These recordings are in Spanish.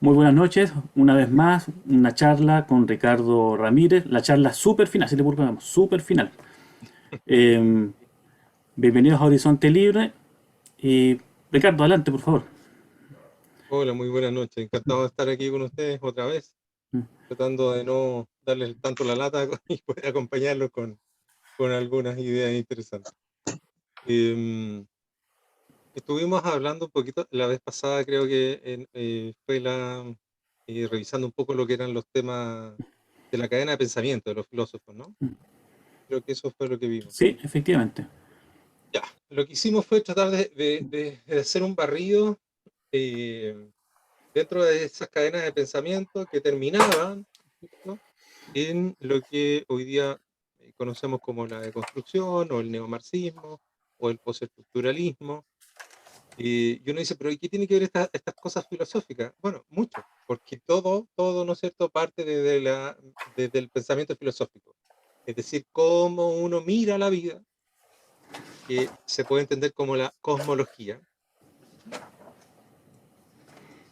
Muy buenas noches, una vez más, una charla con Ricardo Ramírez, la charla súper final, si le ponemos súper final. Eh, Bienvenidos a Horizonte Libre y Ricardo, adelante, por favor. Hola, muy buenas noches. Encantado de estar aquí con ustedes otra vez, tratando de no darles tanto la lata y poder acompañarlos con algunas ideas interesantes. Estuvimos hablando un poquito, la vez pasada creo que fue revisando un poco lo que eran los temas de la cadena de pensamiento de los filósofos, ¿no? Creo que eso fue lo que vimos. Sí, efectivamente. Ya, lo que hicimos fue tratar de hacer un barrido eh, dentro de esas cadenas de pensamiento que terminaban, ¿cierto?, en lo que hoy día conocemos como la deconstrucción o el neomarxismo o el postestructuralismo. Y uno dice, pero ¿y qué tiene que ver estas cosas filosóficas? Bueno, mucho, porque todo, ¿no es cierto?, parte desde el pensamiento filosófico. Es decir, cómo uno mira la vida, que se puede entender como la cosmología,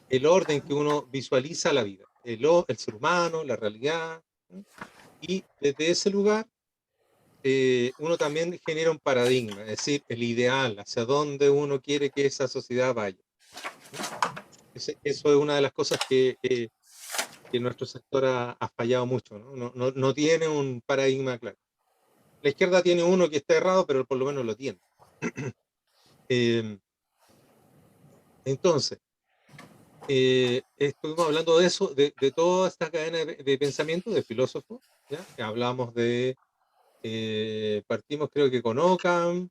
el orden que uno visualiza la vida, el ser humano, la realidad, ¿sí? Y desde ese lugar uno también genera un paradigma, es decir, el ideal, hacia dónde uno quiere que esa sociedad vaya. ¿Sí? Eso es una de las cosas que nuestro sector ha fallado mucho, ¿no? No tiene un paradigma claro. La izquierda tiene uno que está errado, pero por lo menos lo tiene. Eh, entonces, estuvimos hablando de eso, de toda esta cadena de pensamiento de filósofos, ¿ya? Hablamos partimos creo que con Ockham,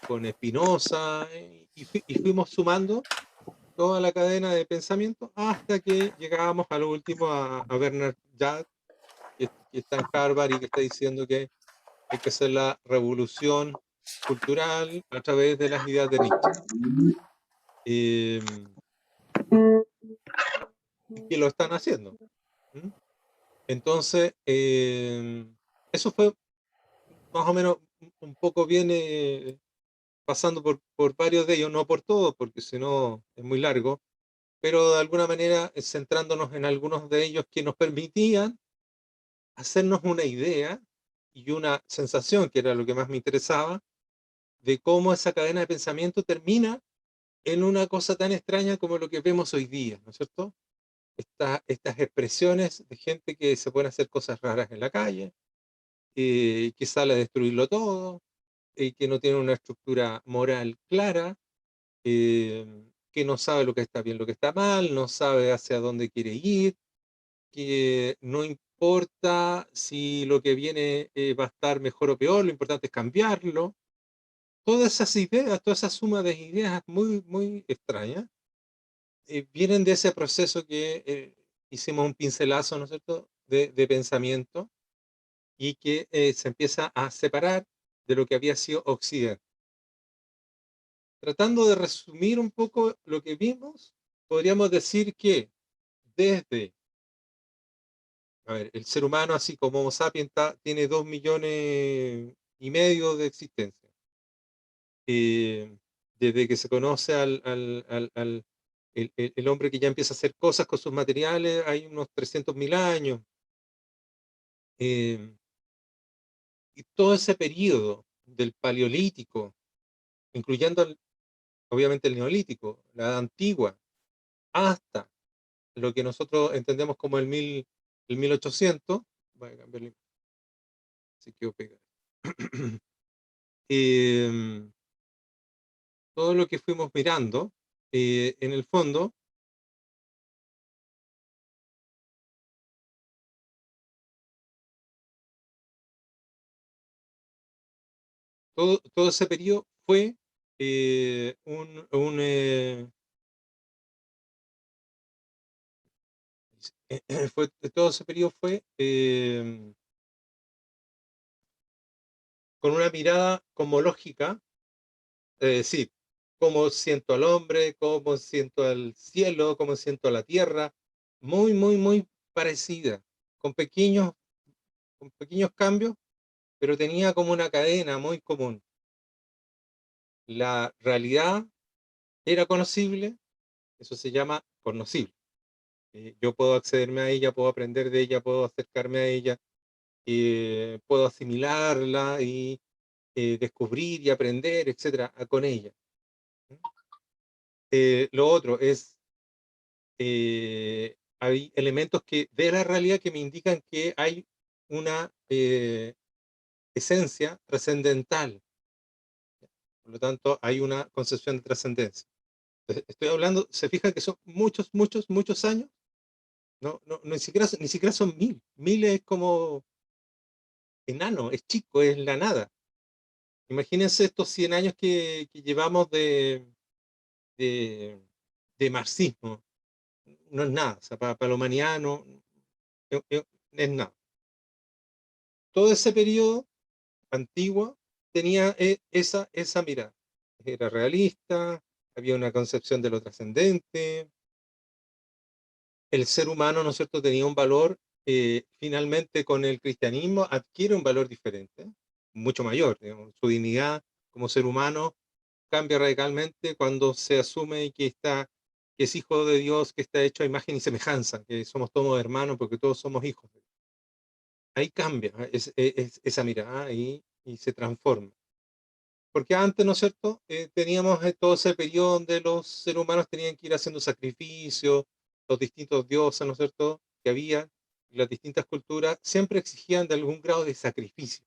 con Spinoza, y fuimos sumando toda la cadena de pensamiento hasta que llegábamos a lo último a Bernard Jack, que está en Harvard y que está diciendo que hay que hacer la revolución cultural a través de las ideas de Nietzsche. Eh, y que lo están haciendo. ¿Mm? Entonces, eso fue más o menos un poco bien pasando por varios de ellos, no por todos, porque si no es muy largo, pero de alguna manera centrándonos en algunos de ellos que nos permitían hacernos una idea y una sensación, que era lo que más me interesaba, de cómo esa cadena de pensamiento termina en una cosa tan extraña como lo que vemos hoy día, ¿no es cierto? Estas expresiones de gente que se pueden hacer cosas raras en la calle, que sale a destruirlo todo, que no tiene una estructura moral clara, eh, que no sabe lo que está bien, lo que está mal, no sabe hacia dónde quiere ir, que no importa si lo que viene va a estar mejor o peor, lo importante es cambiarlo. Todas esas ideas, toda esa suma de ideas muy extrañas, vienen de ese proceso que hicimos un pincelazo, ¿no es cierto?, de pensamiento y que se empieza a separar de lo que había sido Occidente. Tratando de resumir un poco lo que vimos, podríamos decir que desde, a ver, el ser humano, así como Homo sapiens, tiene 2,5 millones de existencia. Eh, Desde que se conoce el hombre que ya empieza a hacer cosas con sus materiales, hay unos 300.000 años. Eh, y todo ese periodo del Paleolítico, incluyendo obviamente el Neolítico, la Edad Antigua, hasta lo que nosotros entendemos como el 1800, voy a cambiarle, se quedó pegado. Em, Todo lo que fuimos mirando, en el fondo, todo ese periodo fue todo ese periodo fue con una mirada como lógica, sí, cómo siento al hombre, cómo siento al cielo, cómo siento a la tierra, muy parecida, con pequeños, con pequeños cambios, pero tenía como una cadena muy común. La realidad era conocible, eso se llama conocible. Yo puedo accederme a ella, puedo aprender de ella, puedo acercarme a ella, puedo asimilarla y descubrir y aprender, etcétera, con ella. Lo otro es, hay elementos de la realidad que me indican que hay una esencia trascendental. Por lo tanto, hay una concepción de trascendencia. Estoy hablando, se fijan que son muchos, muchos, muchos años. No, no, ni siquiera son mil. Mil es como enano, es chico, es la nada. Imagínense estos 100 años que llevamos de, de marxismo. No es nada. O sea, para la humanidad no es nada. Todo ese periodo antiguo tenía esa mirada. Era realista, había una concepción de lo trascendente, el ser humano, ¿no es cierto?, tenía un valor, finalmente con el cristianismo adquiere un valor diferente, mucho mayor, digamos. Su dignidad como ser humano cambia radicalmente cuando se asume que es hijo de Dios, que está hecho a imagen y semejanza, que somos todos hermanos porque todos somos hijos. Ahí cambia esa mirada y se transforma. Porque antes, ¿no es cierto?, teníamos todo ese periodo donde los seres humanos tenían que ir haciendo sacrificios, los distintos dioses, ¿no es cierto?, que había, las distintas culturas, siempre exigían de algún grado de sacrificio,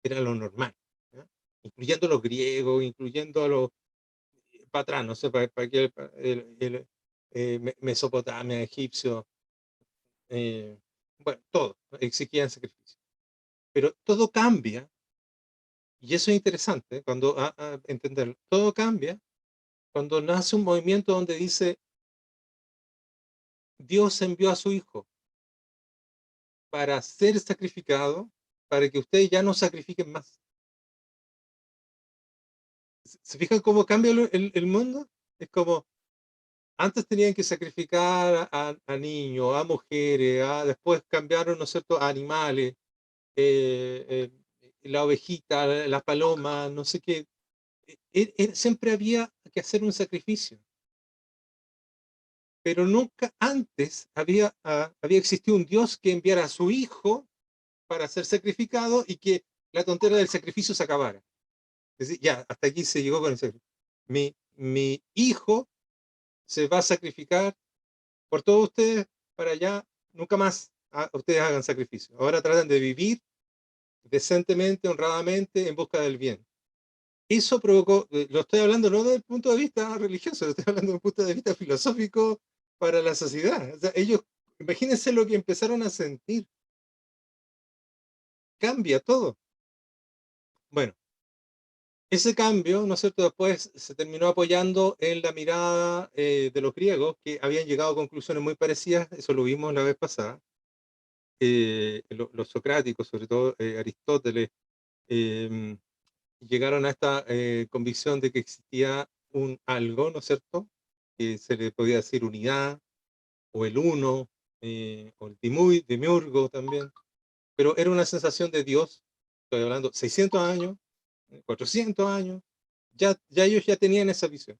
era lo normal, ¿ya? Incluyendo los griegos, incluyendo a los patranos, no sé, Mesopotamia, egipcio, eh, bueno, todo, exigían sacrificio. Pero todo cambia, y eso es interesante, cuando entenderlo, todo cambia cuando nace un movimiento donde dice, Dios envió a su Hijo para ser sacrificado, para que ustedes ya no sacrifiquen más. ¿Se fijan cómo cambia el mundo? Es como, antes tenían que sacrificar a niños, a mujeres, después cambiaron, ¿no es cierto?, a animales, la ovejita, la paloma, no sé qué. Siempre había que hacer un sacrificio. Pero nunca antes había existido un Dios que enviara a su Hijo para ser sacrificado y que la tontera del sacrificio se acabara. Es decir, ya, hasta aquí se llegó con el sacrificio. Mi Hijo se va a sacrificar por todos ustedes para ya nunca más ustedes hagan sacrificio. Ahora tratan de vivir decentemente, honradamente, en busca del bien. Eso provocó, lo estoy hablando no desde el punto de vista religioso, lo estoy hablando desde el punto de vista filosófico para la sociedad. O sea, ellos, imagínense lo que empezaron a sentir. Cambia todo. Bueno, ese cambio, ¿no es cierto?, después se terminó apoyando en la mirada de los griegos, que habían llegado a conclusiones muy parecidas, eso lo vimos la vez pasada. Los socráticos, sobre todo Aristóteles, eh, llegaron a esta convicción de que existía un algo, ¿no es cierto?, que se le podía decir unidad, o el uno, o el demiurgo también, pero era una sensación de Dios. Estoy hablando 600 años, 400 años, ya ellos ya tenían esa visión.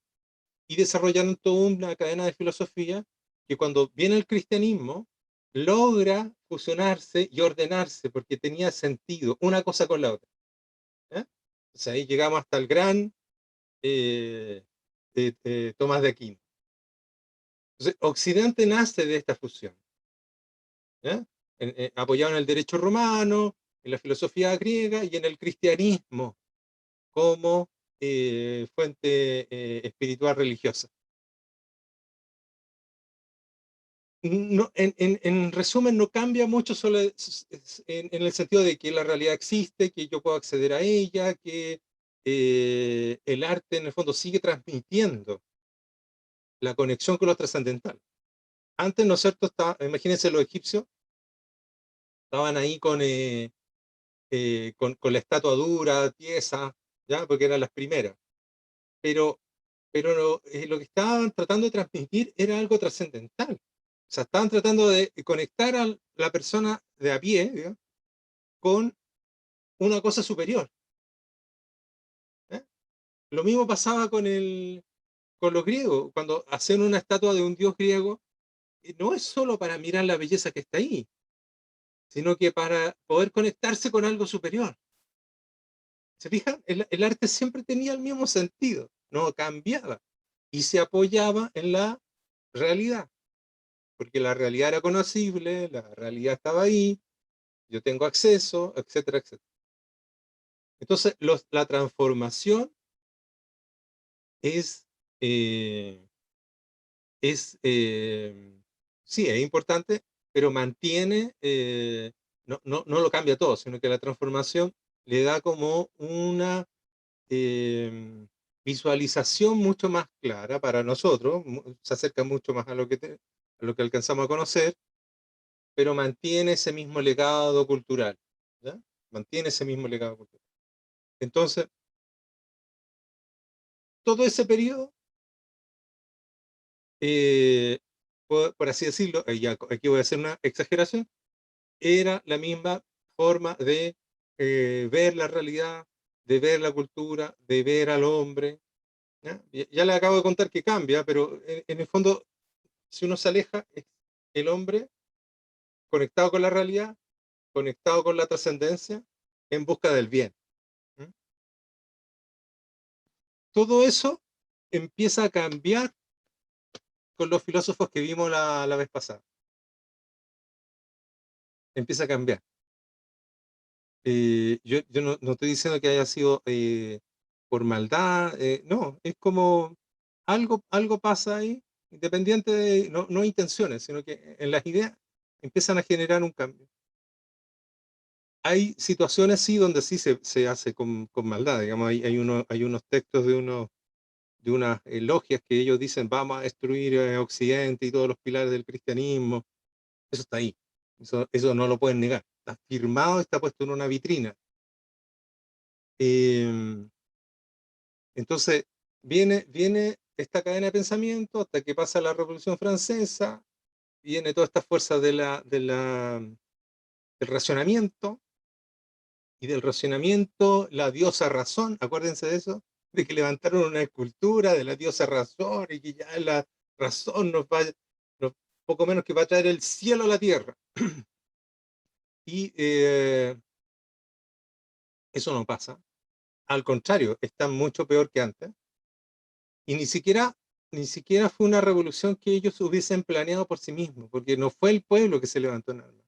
Y desarrollaron toda una cadena de filosofía que cuando viene el cristianismo, logra fusionarse y ordenarse porque tenía sentido una cosa con la otra. ¿Eh? O sea, ahí llegamos hasta el gran Tomás de Aquino. Entonces, Occidente nace de esta fusión, ¿ya? Apoyado en el derecho romano, en la filosofía griega y en el cristianismo como fuente espiritual religiosa. No, en resumen, no cambia mucho solo en el sentido de que la realidad existe, que yo puedo acceder a ella, que el arte en el fondo sigue transmitiendo la conexión con lo trascendental. Antes, ¿no es cierto? Imagínense los egipcios, estaban ahí con la estatua dura, tiesa, ¿ya? Porque eran las primeras. Pero, lo que estaban tratando de transmitir era algo trascendental. O sea, estaban tratando de conectar a la persona de a pie, ¿ya?, con una cosa superior. ¿Eh? Lo mismo pasaba con los griegos. Cuando hacían una estatua de un dios griego, no es solo para mirar la belleza que está ahí, sino que para poder conectarse con algo superior. ¿Se fijan? El arte siempre tenía el mismo sentido, no cambiaba y se apoyaba en la realidad, porque la realidad era conocible, la realidad estaba ahí, yo tengo acceso, etcétera, etcétera. Entonces, la transformación es, eh, es sí, es importante, pero mantiene, no lo cambia todo, sino que la transformación le da como una visualización mucho más clara para nosotros, se acerca mucho más a a lo que alcanzamos a conocer, pero mantiene ese mismo legado cultural, ¿ya? Mantiene ese mismo legado cultural. Entonces, todo ese periodo, eh, por así decirlo, aquí voy a hacer una exageración, era la misma forma de ver la realidad, de ver la cultura, de ver al hombre. ¿Ya? Ya le acabo de contar que cambia, pero en el fondo, si uno se aleja, es el hombre conectado con la realidad, conectado con la trascendencia, en busca del bien. ¿Mm? Todo eso empieza a cambiar con los filósofos que vimos la vez pasada. Empieza a cambiar. Yo no estoy diciendo que haya sido por maldad, no, es como algo pasa ahí, independiente de, no intenciones, sino que en las ideas empiezan a generar un cambio. Hay situaciones sí donde sí se hace con maldad, digamos, hay unos textos de unas logias que ellos dicen vamos a destruir Occidente y todos los pilares del cristianismo, eso está ahí, eso no lo pueden negar, está firmado, está puesto en una vitrina. Eh, entonces, viene esta cadena de pensamiento hasta que pasa la Revolución Francesa, viene toda esta fuerza del racionamiento, y del racionamiento, la diosa razón, acuérdense de eso, de que levantaron una escultura de la diosa razón y que ya la razón poco menos que va a traer el cielo a la tierra. Y eso no pasa. Al contrario, está mucho peor que antes. Y ni siquiera fue una revolución que ellos hubiesen planeado por sí mismos, porque no fue el pueblo que se levantó en armas.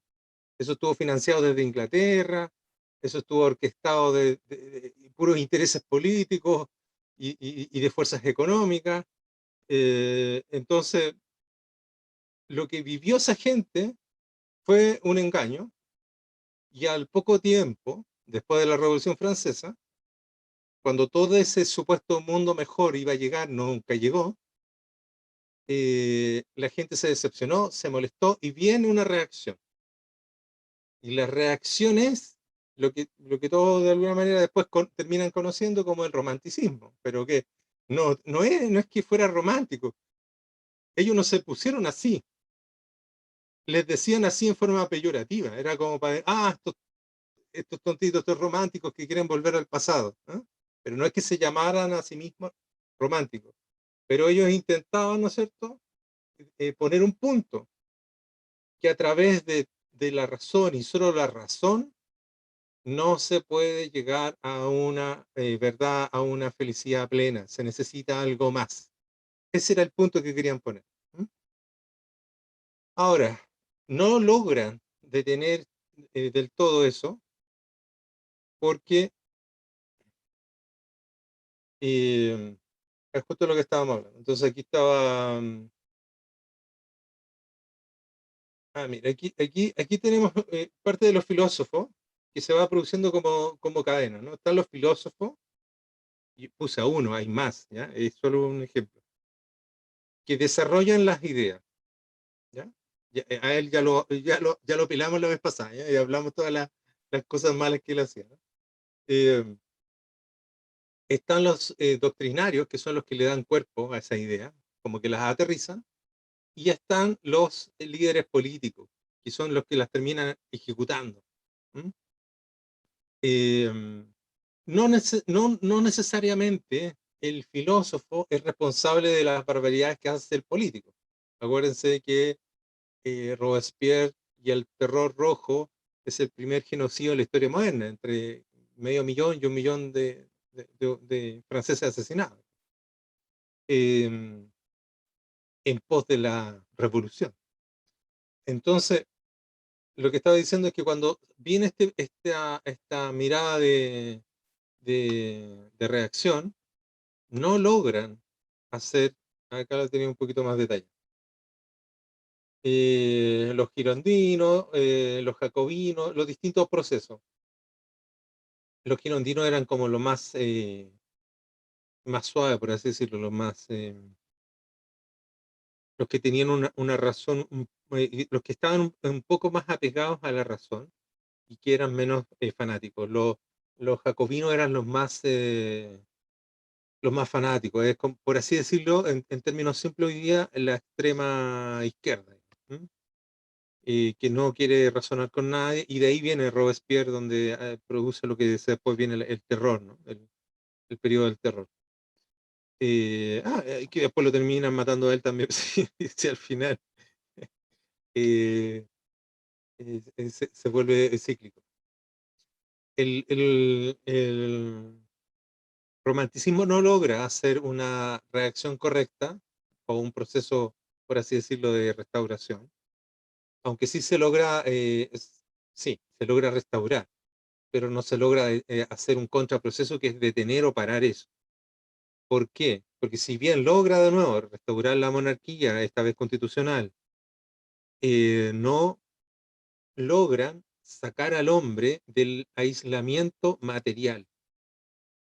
Eso estuvo financiado desde Inglaterra, eso estuvo orquestado de puros intereses políticos y de fuerzas económicas. Entonces, lo que vivió esa gente fue un engaño, y al poco tiempo, después de la Revolución Francesa, cuando todo ese supuesto mundo mejor iba a llegar, nunca llegó, la gente se decepcionó, se molestó y viene una reacción. Y la reacción es lo que todos de alguna manera después terminan conociendo como el romanticismo, pero que no es que fuera romántico, ellos no se pusieron así, les decían así en forma peyorativa, era como para, estos tontitos, estos románticos que quieren volver al pasado, ¿eh? Pero no es que se llamaran a sí mismos románticos, pero ellos intentaban, ¿no es cierto?, poner un punto, que a través de la razón y solo la razón no se puede llegar a una verdad, a una felicidad plena. Se necesita algo más. Ese era el punto que querían poner. ¿Mm? Ahora, no logran detener del todo eso porque eh, es justo lo que estábamos hablando. Entonces aquí estaba... mira, aquí tenemos parte de los filósofos que se va produciendo como cadena, ¿no? Están los filósofos, y puse a uno, hay más, ¿ya? Es solo un ejemplo, que desarrollan las ideas. ¿Ya? A él ya lo pilamos la vez pasada, ¿ya? Y hablamos todas las cosas malas que él hacía, ¿no? Eh, Están los doctrinarios, que son los que le dan cuerpo a esa idea, como que las aterrizan, y están los líderes políticos, que son los que las terminan ejecutando. ¿Mm? Eh, no necesariamente el filósofo es responsable de las barbaridades que hace el político. Acuérdense que Robespierre y el terror rojo es el primer genocidio de la historia moderna, entre medio millón y un millón de franceses asesinados en pos de la revolución. Entonces, lo que estaba diciendo es que cuando viene esta mirada de reacción, no logran hacer, acá lo tenía un poquito más detalle, los girondinos, los jacobinos, los distintos procesos. Los girondinos eran como lo más suave, por así decirlo, los que tenían una razón, los que estaban un poco más apegados a la razón y que eran menos fanáticos. Los jacobinos eran los más fanáticos, es por así decirlo, en términos simples hoy día, la extrema izquierda, ¿m? Que no quiere razonar con nadie, y de ahí viene Robespierre, donde produce lo que después viene el terror, ¿no? El periodo del terror. Que después lo terminan matando a él también, sí, sí, al final eh, se vuelve cíclico. El romanticismo no logra hacer una reacción correcta o un proceso, por así decirlo, de restauración, aunque sí sí, se logra restaurar, pero no se logra hacer un contraproceso que es detener o parar eso. ¿Por qué? Porque si bien logra de nuevo restaurar la monarquía, esta vez constitucional, no logran sacar al hombre del aislamiento material.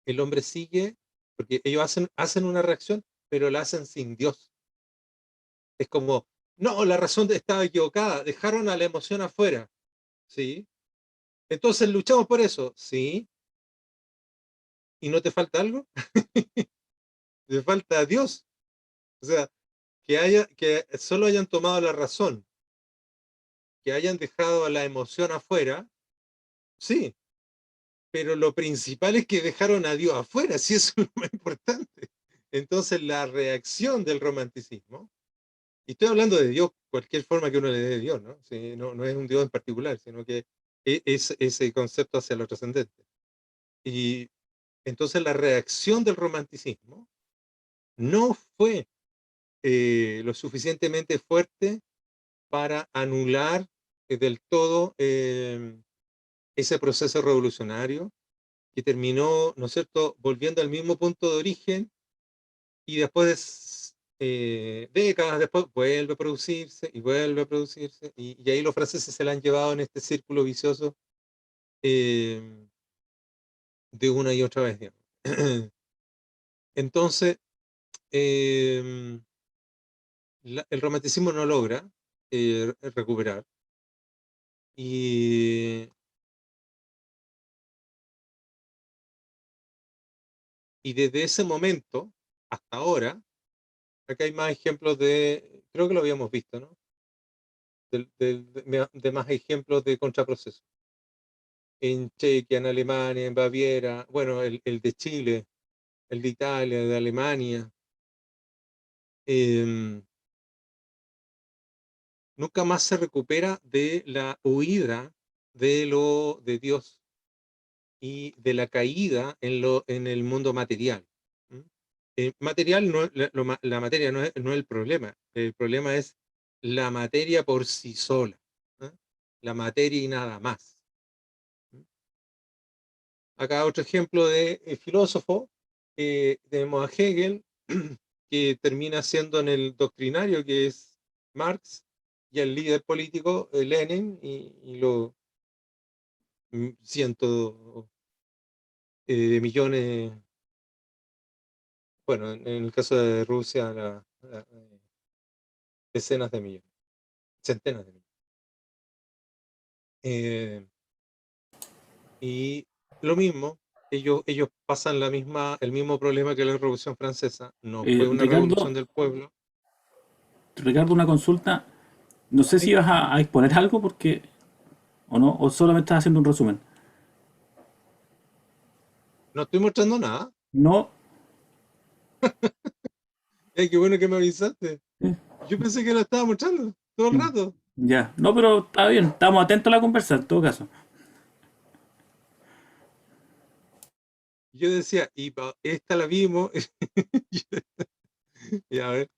El hombre sigue, porque ellos hacen una reacción, pero la hacen sin Dios. Es como, no, la razón estaba equivocada, dejaron a la emoción afuera, ¿sí? Entonces luchamos por eso, ¿sí? ¿Y no te falta algo? Te falta Dios. O sea, que solo hayan tomado la razón, que hayan dejado a la emoción afuera, sí, pero lo principal es que dejaron a Dios afuera, sí, eso es lo más importante. Entonces la reacción del romanticismo, y estoy hablando de Dios, cualquier forma que uno le dé de Dios, ¿no? Sí, no es un Dios en particular, sino que es ese concepto hacia lo trascendente. Y entonces la reacción del romanticismo no fue lo suficientemente fuerte para anular del todo ese proceso revolucionario que terminó, ¿no es cierto?, volviendo al mismo punto de origen, y después, décadas después, vuelve a producirse y vuelve a producirse, y ahí los franceses se la han llevado en este círculo vicioso eh, de una y otra vez, digamos. Entonces, eh, el romanticismo no logra recuperar, y, y desde ese momento hasta ahora, acá hay más ejemplos creo que lo habíamos visto, ¿no? De más ejemplos de contraproceso. En Chequia, en Alemania, en Baviera, bueno, el de Chile, el de Italia, de Alemania. eh, Nunca más se recupera de la huida de Dios y de la caída en el mundo material. ¿M? Material no, la materia no es el problema es la materia por sí sola, ¿eh? La materia y nada más. Acá otro ejemplo de filósofo, tenemos a Hegel, que termina siendo en el doctrinario, que es Marx, y el líder político, Lenin, y los cientos de millones, bueno, en el caso de Rusia, decenas de millones, centenas de millones. Eh, y lo mismo, ellos pasan el mismo problema que la Revolución Francesa. No fue una revolución Ricardo, del pueblo. Ricardo, una consulta. No sé si Sí, ibas a exponer algo porque, o no, o solamente estás haciendo un resumen. no estoy mostrando nada. No, Qué bueno que me avisaste. eh, Yo pensé que lo estaba mostrando todo el mm, rato. Ya. No, pero está bien, estamos atentos a la conversa, en todo caso. Yo decía, esta la vimos, y a ver,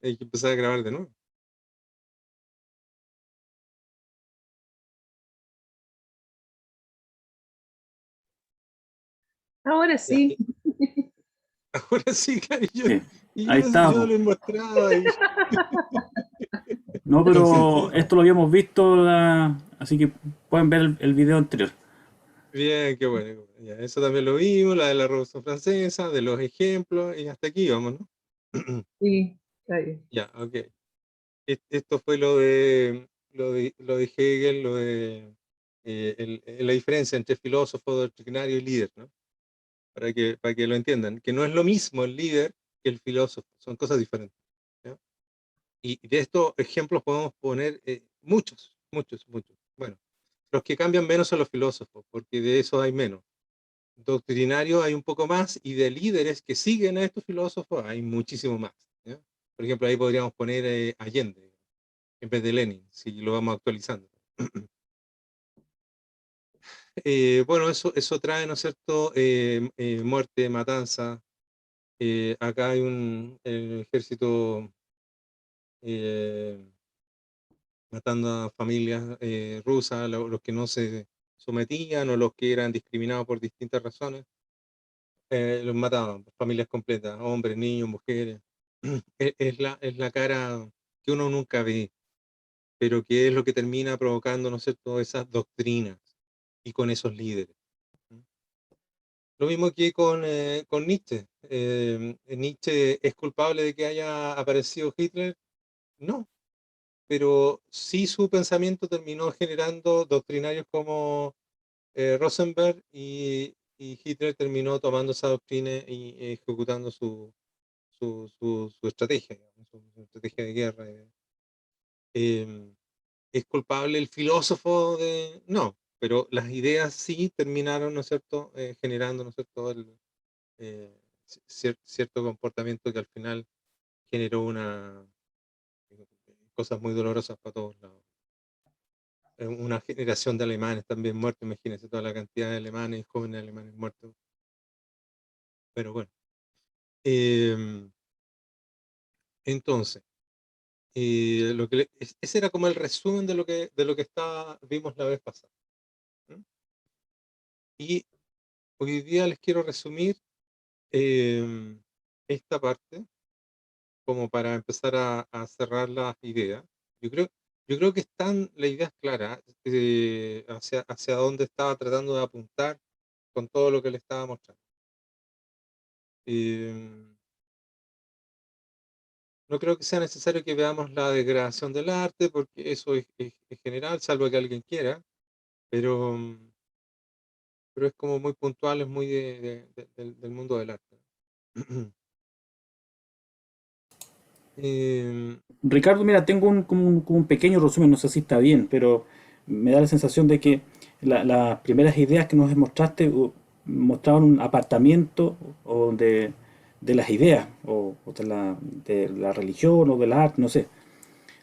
hay que empezar a grabar de nuevo. Ahora Ya, sí. ahora sí, claro, Sí. Ahí está, yo po. les mostraba. No, Entonces, pero esto lo habíamos visto, así que pueden ver el video anterior. bien, qué bueno. Qué bueno. Ya, eso también lo vimos, la de la Revolución Francesa, de los ejemplos, y hasta aquí vamos, ¿no? Sí, está bien. Ya, ok. Esto fue lo de Hegel, lo de la diferencia entre filósofo, doctrinario y líder, ¿no? Para que lo entiendan, que no es lo mismo el líder que el filósofo, son cosas diferentes. ¿Ya? Y de estos ejemplos podemos poner muchos, muchos, muchos. Bueno, los que cambian menos son los filósofos, porque de eso hay menos. Doctrinarios hay un poco más, y de líderes que siguen a estos filósofos hay muchísimo más. ¿Ya? Por ejemplo, ahí podríamos poner Allende en vez de Lenin, si lo vamos actualizando. Bueno, eso trae, ¿no es cierto?, muerte, matanza. Acá hay el ejército eh, matando a familias rusas, los que no se sometían o los que eran discriminados por distintas razones, los mataban, familias completas, hombres, niños, mujeres. Es la cara que uno nunca ve, pero que es lo que termina provocando, ¿no es cierto?, esas doctrinas y con esos líderes. Lo mismo que con Nietzsche. ¿Nietzsche es culpable de que haya aparecido Hitler? No, pero sí su pensamiento terminó generando doctrinarios como Rosenberg, y Hitler terminó tomando esa doctrina y ejecutando su estrategia, digamos, su estrategia de guerra. Eh, ¿Es culpable el filósofo de...? No, pero las ideas sí terminaron, ¿no es cierto?, generando, ¿no es cierto?, eh, cierto comportamiento que al final generó cosas muy dolorosas para todos lados. Una generación de alemanes también muertos, imagínense toda la cantidad de alemanes, jóvenes alemanes muertos. Pero bueno, eh, entonces, ese era como el resumen de lo que vimos la vez pasada. ¿Mm? Y hoy día les quiero resumir eh, esta parte como para empezar a cerrar las ideas. Yo creo que la idea es clara, hacia dónde estaba tratando de apuntar con todo lo que le estaba mostrando. Eh, no creo que sea necesario que veamos la degradación del arte, porque eso es general, salvo que alguien quiera, pero, pero es como muy puntual, es muy del mundo del arte. Eh, Ricardo, mira, tengo como un pequeño resumen, no sé si está bien, pero me da la sensación de que las primeras ideas que nos mostraste mostraban un apartamiento de las ideas, o de la religión, o del arte, no sé.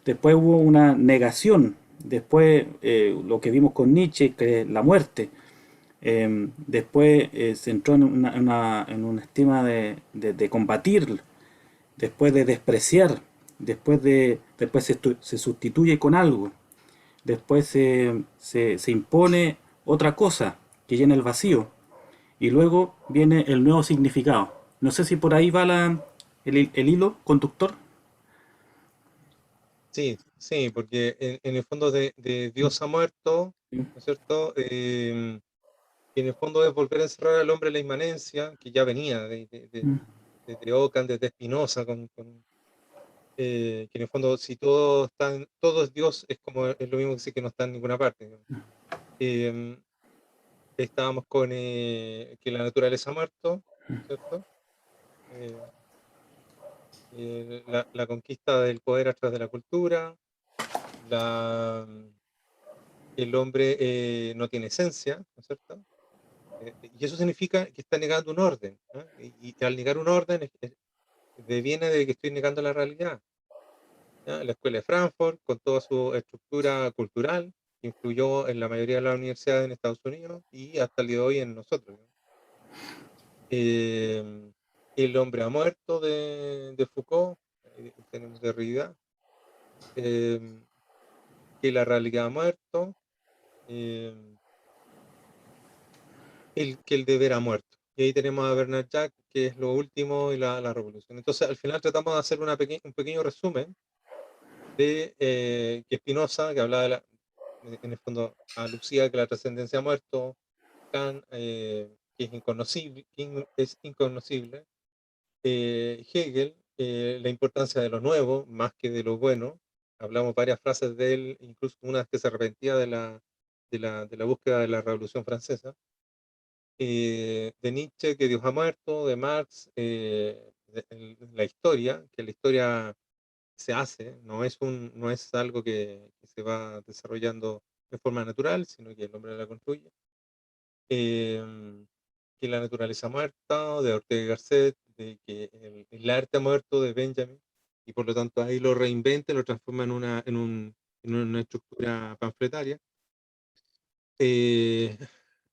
Después hubo una negación, después lo que vimos con Nietzsche, que es la muerte. Después se entró en una estima de combatir, después de despreciar, después se sustituye con algo, después se impone otra cosa que llena el vacío, y luego viene el nuevo significado. No sé si por ahí va el hilo conductor. sí, sí, porque en el fondo de Dios ha muerto, ¿no es cierto? Que en el fondo es volver a encerrar al hombre en la inmanencia, que ya venía de Ockham, desde Spinoza, que en el fondo, si todo es Dios, es lo mismo que decir que no está en ninguna parte, digamos. Eh, Estábamos con que la naturaleza ha muerto, ¿cierto? Eh, la conquista del poder a través de la cultura, la, el hombre no tiene esencia, ¿no es cierto? Y eso significa que está negando un orden, ¿no? Y al negar un orden deviene de que estoy negando la realidad. ¿Ya? La escuela de Frankfurt, con toda su estructura cultural, influyó en la mayoría de las universidades en Estados Unidos y hasta el día de hoy en nosotros. El hombre ha muerto de Foucault, tenemos Derrida, que la realidad ha muerto, eh, que el deber ha muerto. Y ahí tenemos a Bernard Jack, que es lo último, y la revolución. Entonces, al final tratamos de hacer un pequeño resumen de que Spinoza, que hablaba en el fondo a Lucía, que la trascendencia ha muerto, Kant, que es inconocible, Hegel, la importancia de lo nuevo más que de lo bueno. Hablamos varias frases de él, incluso una que se arrepentía de la búsqueda de la Revolución Francesa. De Nietzsche, que Dios ha muerto, de Marx, la historia, que la historia se hace, no es algo que se va desarrollando de forma natural, sino que el hombre la construye. Que la naturaleza muerta, de Ortega y Gasset, de que el arte ha muerto, de Benjamin, y por lo tanto ahí lo reinventa, lo transforma en una estructura panfletaria. Eh,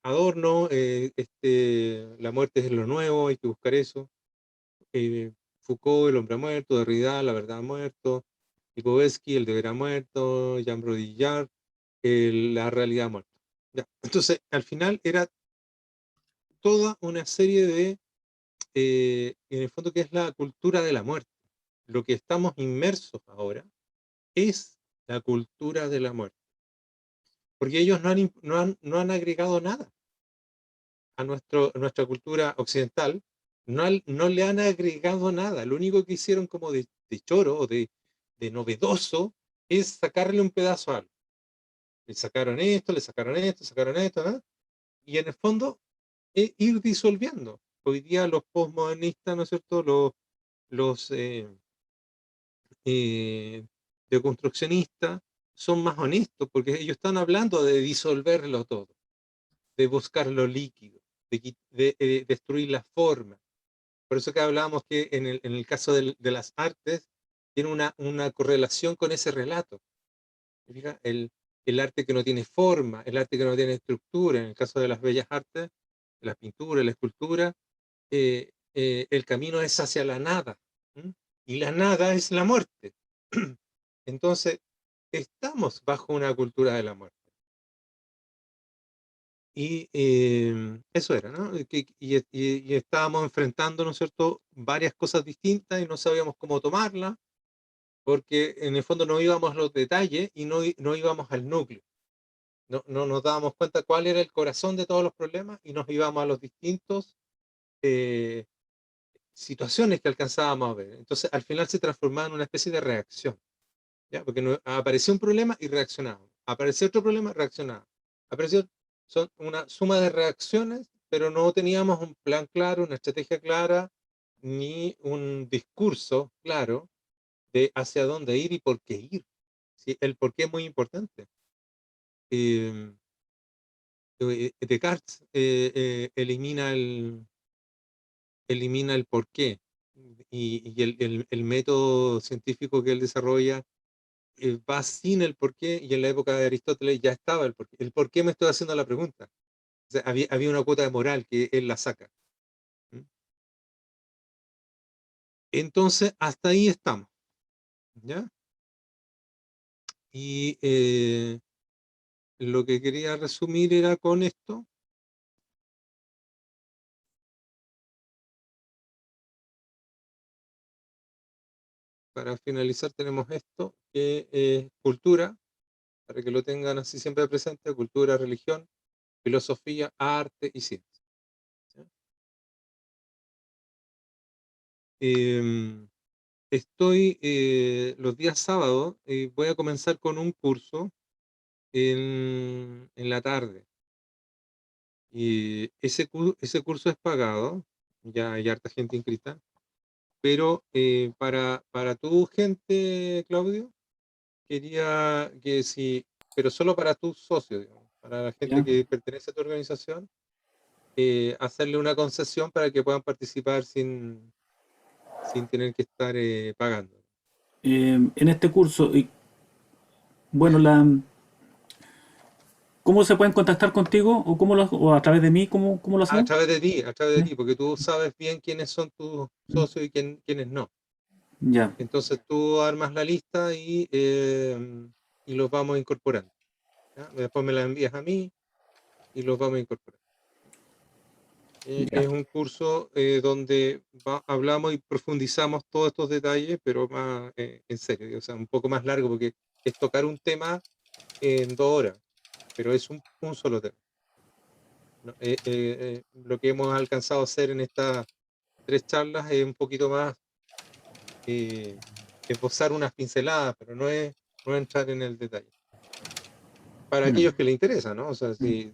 Adorno, la muerte es lo nuevo, hay que buscar eso. Foucault, el hombre ha muerto, Derrida, la verdad ha muerto, Lipovetsky, el deber ha muerto, Jean Baudrillard, la realidad ha muerto. Ya. Entonces, al final era toda una serie de, en el fondo, que es la cultura de la muerte. Lo que estamos inmersos ahora es la cultura de la muerte. Porque ellos no han agregado nada a nuestra cultura occidental, no le han agregado nada. Lo único que hicieron como de choro o de novedoso es sacarle un pedazo a algo. Le sacaron esto, le sacaron esto, ¿no? Y en el fondo ir disolviendo. Hoy día los postmodernistas, ¿no es cierto? Los deconstruccionistas son más honestos porque ellos están hablando de disolverlo todo, de buscar lo líquido, de destruir la forma. Por eso que hablábamos que en el caso de las artes tiene una correlación con ese relato. Fija, el arte que no tiene forma, el arte que no tiene estructura, en el caso de las bellas artes, la pintura, la escultura, el camino es hacia la nada, ¿m? Y la nada es la muerte. Entonces, estamos bajo una cultura de la muerte. Y eso era, ¿no? Y estábamos enfrentando, ¿no es cierto?, varias cosas distintas y no sabíamos cómo tomarlas, porque en el fondo no íbamos a los detalles y no íbamos al núcleo. No nos dábamos cuenta cuál era el corazón de todos los problemas y nos íbamos a los distintos eh, situaciones que alcanzábamos a ver. Entonces, al final se transformaba en una especie de reacción, ¿ya? Porque apareció un problema y reaccionábamos. Apareció otro problema, reaccionábamos. Apareció, son una suma de reacciones, pero no teníamos un plan claro, una estrategia clara, ni un discurso claro de hacia dónde ir y por qué ir. ¿Sí? El por qué es muy importante. Descartes elimina el por qué y el método científico que él desarrolla va sin el por qué, y en la época de Aristóteles ya estaba el por qué. El por qué me estoy haciendo la pregunta. O sea, había una cuota de moral que él la saca. ¿Mm? Entonces, hasta ahí estamos, ¿ya? Y lo que quería resumir era con esto. Para finalizar tenemos esto, que es cultura, para que lo tengan así siempre presente: cultura, religión, filosofía, arte y ciencia. ¿Ya? Estoy los días sábados, voy a comenzar con un curso en la tarde. Y ese curso es pagado, ya hay harta gente inscrita, pero para tu gente, Claudio, quería que si, pero solo para tus socios, digamos, para la gente ¿Ya? que pertenece a tu organización, hacerle una concesión para que puedan participar sin tener que estar pagando. En este curso, y, bueno, ¿cómo se pueden contactar contigo? ¿O, o a través de mí? ¿Cómo lo A hacemos? través de ti, a través de ¿Ya? ti, porque tú sabes bien quiénes son tus socios y quiénes no. Ya. Entonces tú armas la lista y los vamos incorporando. ¿Ya? Después me la envías a mí y los vamos incorporando. Ya. Es un curso donde hablamos y profundizamos todos estos detalles, pero más en serio, o sea, un poco más largo, porque es tocar un tema en 2 horas, pero es un solo tema. ¿No? Lo que hemos alcanzado a hacer en estas 3 charlas es un poquito más esbozar unas pinceladas, pero no entrar en el detalle. Para Ya. aquellos que les interesa, ¿no? O sea, si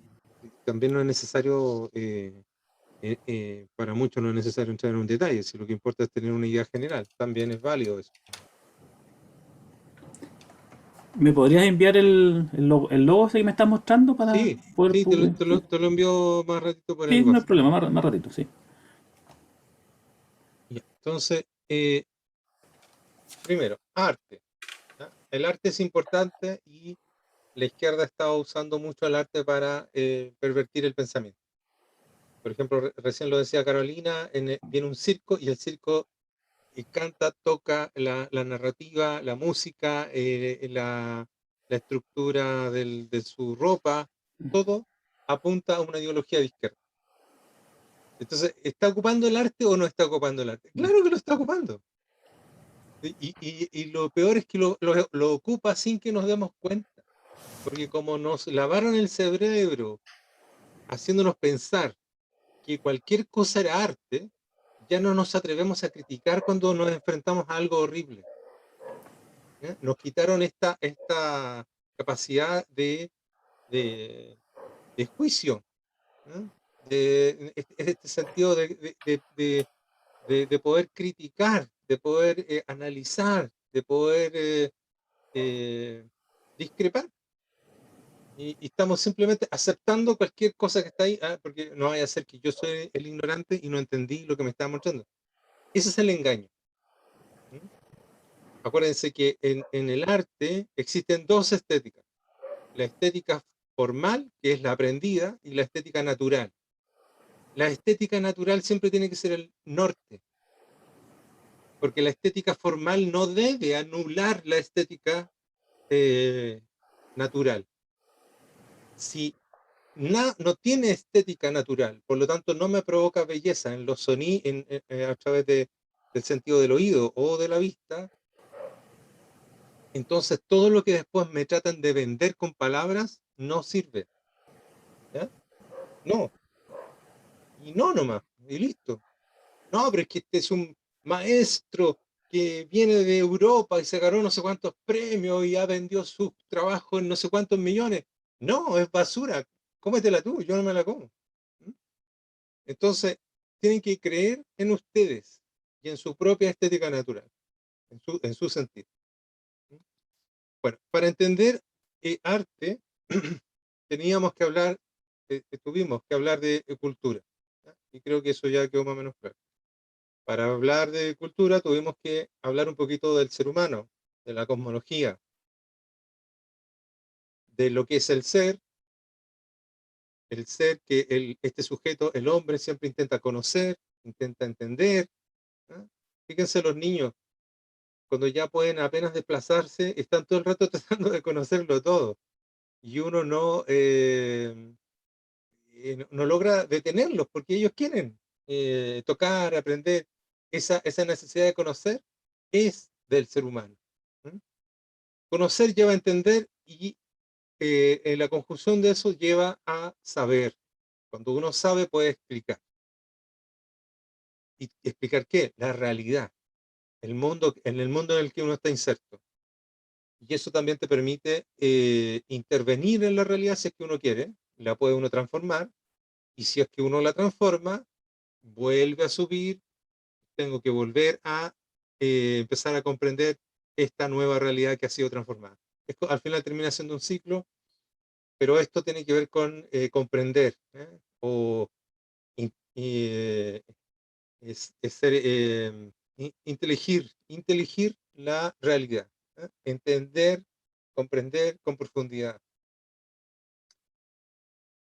también no es necesario, para muchos no es necesario entrar en un detalle, si lo que importa es tener una idea general, también es válido eso. ¿Me podrías enviar el logo ese que me estás mostrando para Sí, poder sí, te lo, publicar? te Sí, lo, te lo envío más ratito por sí, el no hay WhatsApp. problema, más ratito, sí. Ya. Entonces, primero, arte. ¿Ya? El arte es importante y la izquierda ha estado usando mucho el arte para pervertir el pensamiento. Por ejemplo, recién lo decía Carolina, viene un circo y el circo canta, toca la narrativa, la música, la estructura de su ropa, todo apunta a una ideología de izquierda. Entonces, ¿está ocupando el arte o no está ocupando el arte? Claro que lo está ocupando. Y lo peor es que lo ocupa sin que nos demos cuenta, porque como nos lavaron el cerebro haciéndonos pensar que cualquier cosa era arte, ya no nos atrevemos a criticar cuando nos enfrentamos a algo horrible. ¿Ya? Nos quitaron esta capacidad de, de juicio, ¿ya? Este sentido de poder criticar, de poder analizar, de poder eh, discrepar. Y estamos simplemente aceptando cualquier cosa que está ahí, porque no vaya a ser que yo soy el ignorante y no entendí lo que me estaba mostrando. Ese es el engaño. ¿Mm? Acuérdense que en el arte existen dos estéticas. La estética formal, que es la aprendida, y la estética natural. La estética natural siempre tiene que ser el norte, porque la estética formal no debe anular la estética eh, natural. Si no tiene estética natural, por lo tanto no me provoca belleza en los sonidos a través del sentido del oído o de la vista, entonces todo lo que después me tratan de vender con palabras no sirve. ¿Ya? No, y no nomás, y listo. No, pero es que este es un maestro que viene de Europa y se ganó no sé cuántos premios y ha vendido sus trabajos en no sé cuántos millones. No, es basura. Cómetela tú, yo no me la como. ¿Mm? Entonces, tienen que creer en ustedes y en su propia estética natural, en su sentido. ¿Mm? Bueno, para entender arte, teníamos que hablar, tuvimos que hablar de cultura. ¿Ya? Y creo que eso ya quedó más o menos claro. Para hablar de cultura tuvimos que hablar un poquito del ser humano, de la cosmología, de lo que es el ser que este sujeto, el hombre, siempre intenta conocer, intenta entender. ¿Ah? Fíjense los niños, cuando ya pueden apenas desplazarse, están todo el rato tratando de conocerlo todo. Y uno no logra detenerlos porque ellos quieren tocar, aprender. Esa necesidad de conocer es del ser humano. ¿Mm? Conocer lleva a entender y en la conjunción de eso lleva a saber. Cuando uno sabe puede explicar. ¿Y explicar qué? La realidad, en el mundo en el que uno está inserto. Y eso también te permite intervenir en la realidad si es que uno quiere, la puede uno transformar, y si es que uno la transforma, vuelve a subir, tengo que volver a empezar a comprender esta nueva realidad que ha sido transformada. Al final termina siendo un ciclo, pero esto tiene que ver con comprender, o es ser inteligir la realidad, entender, comprender con profundidad.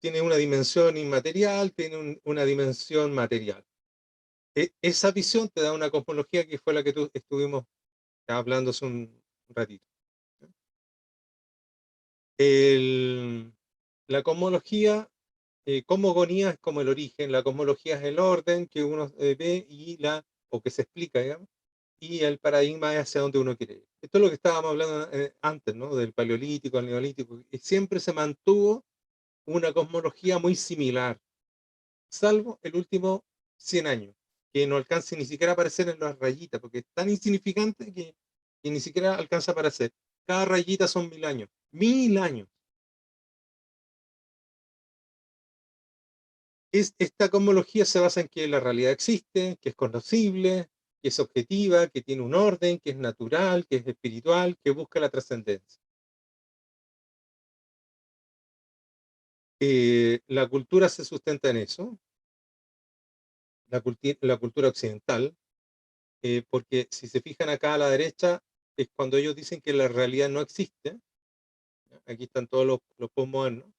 Tiene una dimensión inmaterial, tiene una dimensión material. Esa visión te da una cosmología que fue la que estuvimos hablando hace un ratito. La cosmología, cosmogonía es como el origen, la cosmología es el orden que uno ve o que se explica, digamos, y el paradigma es hacia donde uno quiere ir. Esto es lo que estábamos hablando antes, ¿no? Del paleolítico al neolítico, y siempre se mantuvo una cosmología muy similar, salvo el último 100 años, que no alcanza ni siquiera a aparecer en las rayitas, porque es tan insignificante que ni siquiera alcanza a aparecer. Cada rayita son 1000 años. 1000 años. Esta cosmología se basa en que la realidad existe, que es conocible, que es objetiva, que tiene un orden, que es natural, que es espiritual, que busca la trascendencia. La cultura se sustenta en eso, la cultura occidental, porque si se fijan acá a la derecha, es cuando ellos dicen que la realidad no existe. Aquí están todos los postmodernos.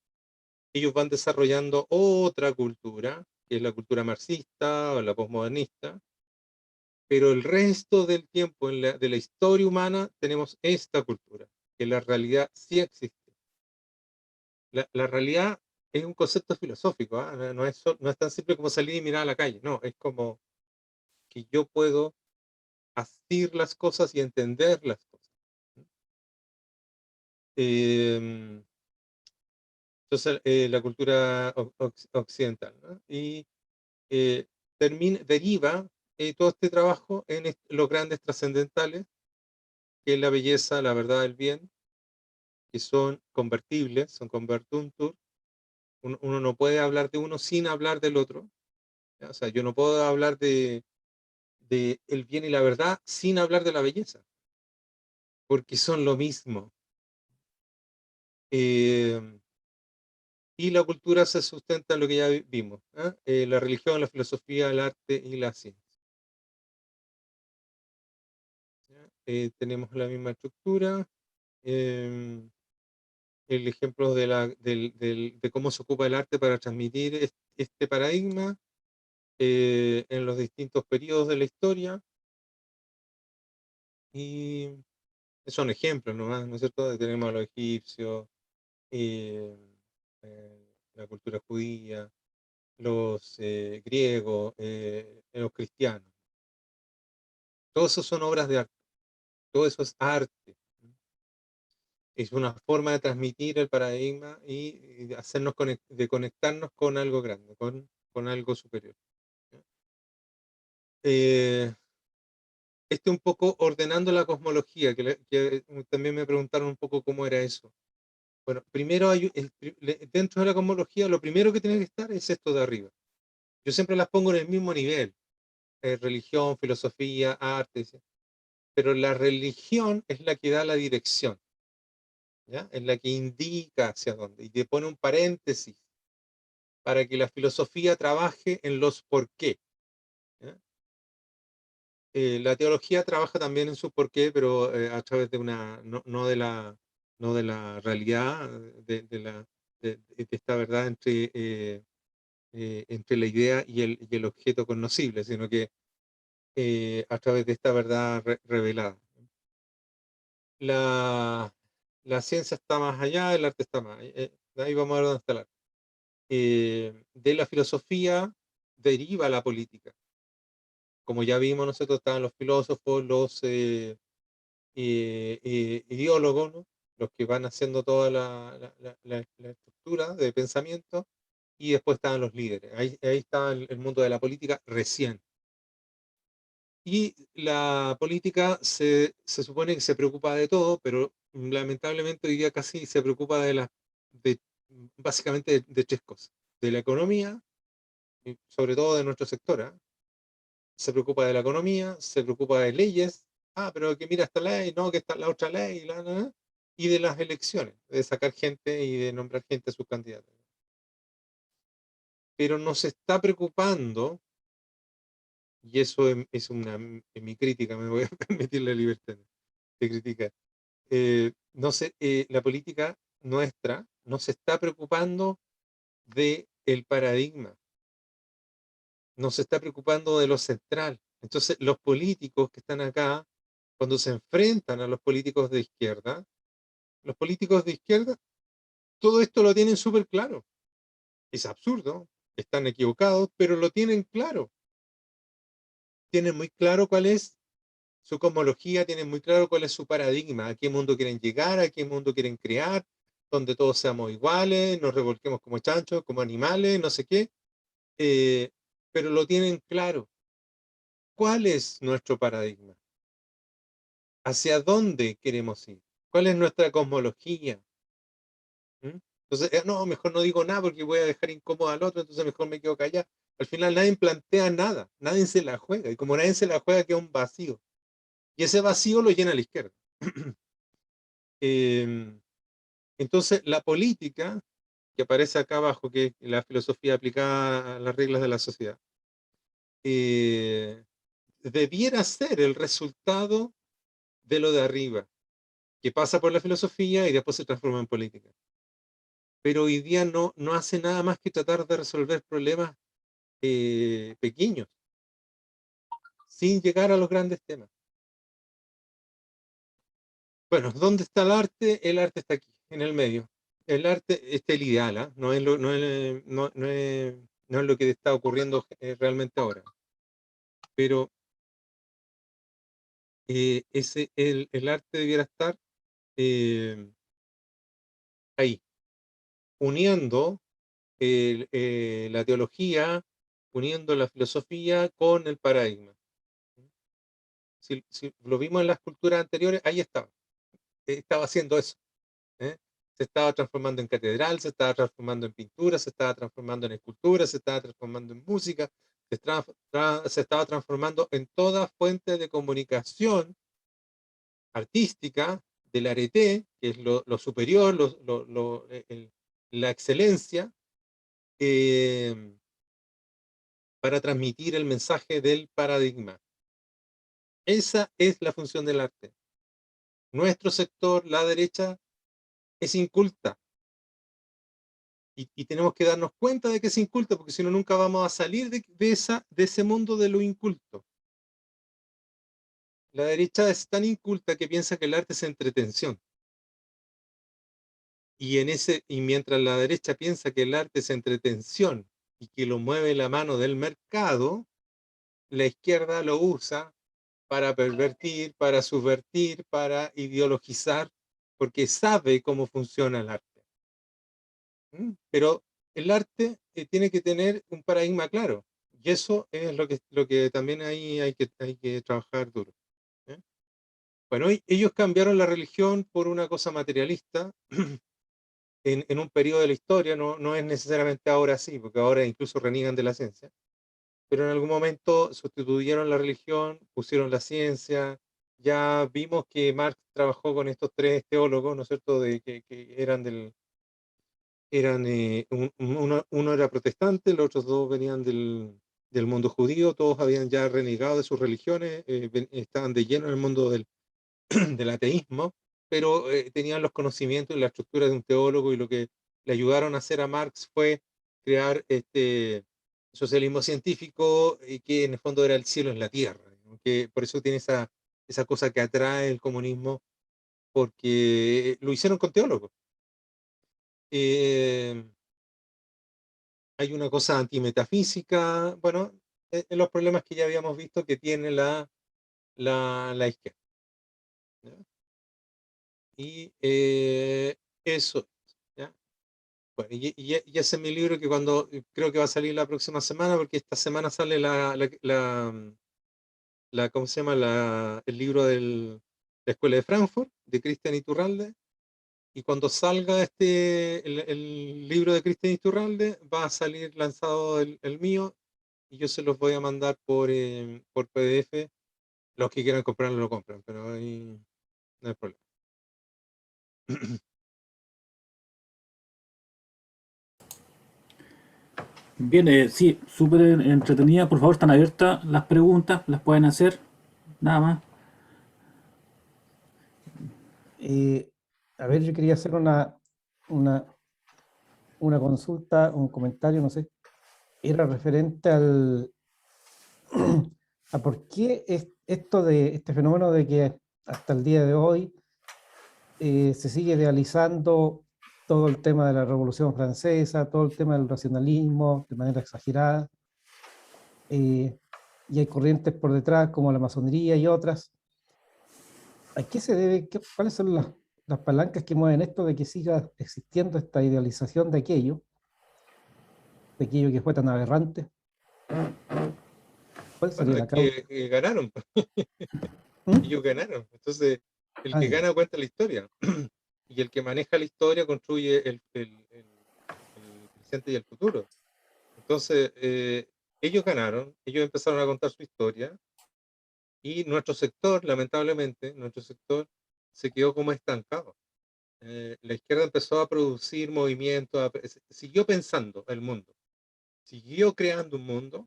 Ellos van desarrollando otra cultura, que es la cultura marxista o la postmodernista, pero el resto del tiempo de la historia humana tenemos esta cultura, que la realidad sí existe. La realidad es un concepto filosófico, ¿ah? No es tan simple como salir y mirar a la calle, no, es como que yo puedo asir las cosas y entender las cosas. Eh, entonces, la cultura occidental, ¿no? Y eh, deriva todo este trabajo en los grandes trascendentales, que es la belleza, la verdad, el bien, que son convertibles, son convertuntur. Uno no puede hablar de uno sin hablar del otro. ¿Ya? O sea, yo no puedo hablar de el bien y la verdad sin hablar de la belleza, porque son lo mismo. Eh, y la cultura se sustenta en lo que ya vimos, ¿eh? La religión, la filosofía, el arte y la ciencia. ¿Ya? Tenemos la misma estructura. Eh, el ejemplo de cómo se ocupa el arte para transmitir este paradigma en los distintos periodos de la historia, y son ejemplos nomás, ¿no es cierto? Tenemos a los egipcios, eh, la cultura judía, los griegos, los cristianos. Todos esos son obras de arte, todo eso es arte. Es una forma de transmitir el paradigma y de hacernos de conectarnos con algo grande, con algo superior. Eh, un poco ordenando la cosmología, que también me preguntaron un poco cómo era eso. Bueno, primero dentro de la cosmología lo primero que tiene que estar es esto de arriba. Yo siempre las pongo en el mismo nivel, religión, filosofía, arte, ¿sí? Pero la religión es la que da la dirección, ¿ya? Es la que indica hacia dónde y te pone un paréntesis para que la filosofía trabaje en los por qué. ¿Ya? La teología trabaja también en su porqué, pero a través de no de la realidad, de esta verdad entre la idea y el objeto conocible, sino que a través de esta verdad revelada. La, la ciencia está más allá, el arte está más. Ahí vamos a ver dónde está el arte. De la filosofía deriva la política. Como ya vimos, nosotros estaban los filósofos, los ideólogos, ¿no? Los que van haciendo toda la estructura de pensamiento, y después estaban los líderes. Ahí está el mundo de la política recién. Y la política se supone que se preocupa de todo, pero lamentablemente hoy día casi se preocupa de básicamente de tres cosas. De la economía, y sobre todo de nuestro sector, ¿eh? Se preocupa de la economía, se preocupa de leyes, pero que mira esta ley, no, que está la otra ley, y de las elecciones, de sacar gente y de nombrar gente a sus candidatos. Pero no se está preocupando y eso es en mi crítica, me voy a permitir la libertad de criticar. No sé, la política nuestra no se está preocupando de el paradigma, no se está preocupando de lo central. Entonces, los políticos que están acá, cuando se enfrentan a los políticos de izquierda, todo esto lo tienen súper claro. Es absurdo, están equivocados, pero lo tienen claro. Tienen muy claro cuál es su cosmología, tienen muy claro cuál es su paradigma, a qué mundo quieren llegar, a qué mundo quieren crear, donde todos seamos iguales, nos revolquemos como chanchos, como animales, no sé qué, pero lo tienen claro. ¿Cuál es nuestro paradigma? ¿Hacia dónde queremos ir? ¿Cuál es nuestra cosmología? ¿Mm? Entonces, no, mejor no digo nada porque voy a dejar incómodo al otro, entonces mejor me quedo callado. Al final nadie plantea nada, nadie se la juega, y como nadie se la juega queda un vacío. Y ese vacío lo llena la izquierda. Em, entonces, la política, que aparece acá abajo, que es la filosofía aplicada a las reglas de la sociedad, eh, debiera ser el resultado de lo de arriba, que pasa por la filosofía y después se transforma en política. Pero hoy día no hace nada más que tratar de resolver problemas pequeños, sin llegar a los grandes temas. Bueno, ¿dónde está el arte? El arte está aquí, en el medio. El arte es el ideal, ¿ah? No es lo que está ocurriendo realmente ahora. Pero el arte debiera estar eh, ahí, uniendo la teología, uniendo la filosofía con el paradigma. Si lo vimos en las culturas anteriores, ahí estaba haciendo eso. ¿Eh? Se estaba transformando en catedral, se estaba transformando en pintura, se estaba transformando en escultura, se estaba transformando en música, se estaba transformando en toda fuente de comunicación artística del arete, que es lo superior, la excelencia, eh, para transmitir el mensaje del paradigma. Esa es la función del arte. Nuestro sector, la derecha, es inculta. Y tenemos que darnos cuenta de que es inculto, porque si no, nunca vamos a salir de ese mundo de lo inculto. La derecha es tan inculta que piensa que el arte es entretención. Y mientras la derecha piensa que el arte es entretención y que lo mueve la mano del mercado, la izquierda lo usa para pervertir, para subvertir, para ideologizar, porque sabe cómo funciona el arte. Pero el arte tiene que tener un paradigma claro. Y eso es lo que también ahí hay que trabajar duro. ¿Eh? Bueno, ellos cambiaron la religión por una cosa materialista en un periodo de la historia, no es necesariamente ahora sí, porque ahora incluso reniegan de la ciencia, pero en algún momento sustituyeron la religión, pusieron la ciencia. Ya vimos que Marx trabajó con estos tres teólogos, ¿no es cierto?, que uno era protestante, los otros dos venían del mundo judío, todos habían ya renegado de sus religiones, estaban de lleno en el mundo del ateísmo, pero tenían los conocimientos y la estructura de un teólogo, y lo que le ayudaron a hacer a Marx fue crear este socialismo científico, que en el fondo era el cielo en la tierra, ¿no? Que por eso tiene esa cosa que atrae el comunismo, porque lo hicieron con teólogos. Eh, Hay una cosa antimetafísica, bueno, los problemas que ya habíamos visto que tiene la izquierda, ¿ya? Y eso, ¿ya? Bueno, y ese es mi libro, que creo que va a salir la próxima semana, porque esta semana sale ¿cómo se llama? El libro de la Escuela de Frankfurt, de Christian Iturralde. Y cuando salga el libro de Christian Iturralde, va a salir lanzado el mío, y yo se los voy a mandar por PDF. Los que quieran comprarlo lo compran, pero ahí no hay problema. Bien, sí, súper entretenida. Por favor, están abiertas las preguntas, las pueden hacer, nada más. Eh, a ver, yo quería hacer una, una consulta, un comentario, no sé. Era referente a por qué es esto de este fenómeno de que hasta el día de hoy se sigue idealizando todo el tema de la Revolución Francesa, todo el tema del racionalismo de manera exagerada, eh, y hay corrientes por detrás como la masonería y otras. ¿A qué se debe? ¿Cuáles son las palancas que mueven esto de que siga existiendo esta idealización de aquello que fue tan aberrante? ¿Cuál sería Bueno, es la causa? que ganaron, ¿Mm? ellos ganaron. Entonces, el Ah, que ya. gana cuenta la historia. Y el que maneja la historia construye el presente y el futuro. Entonces, ellos ganaron, ellos empezaron a contar su historia y nuestro sector, lamentablemente, nuestro sector se quedó como estancado. La izquierda empezó a producir movimientos, siguió pensando el mundo, siguió creando un mundo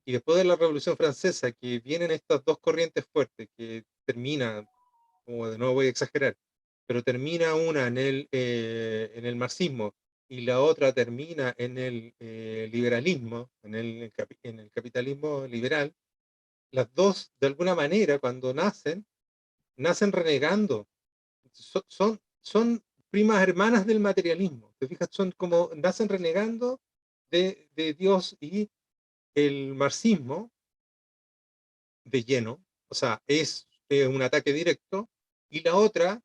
y después de la Revolución Francesa, que vienen estas dos corrientes fuertes, que termina, como de nuevo voy a exagerar, pero termina una en el marxismo y la otra termina en el liberalismo, en el capitalismo liberal, las dos, de alguna manera, cuando nacen renegando. Son primas hermanas del materialismo. ¿Te fijas? Son como, nacen renegando de Dios y el marxismo de lleno, o sea, es un ataque directo, y la otra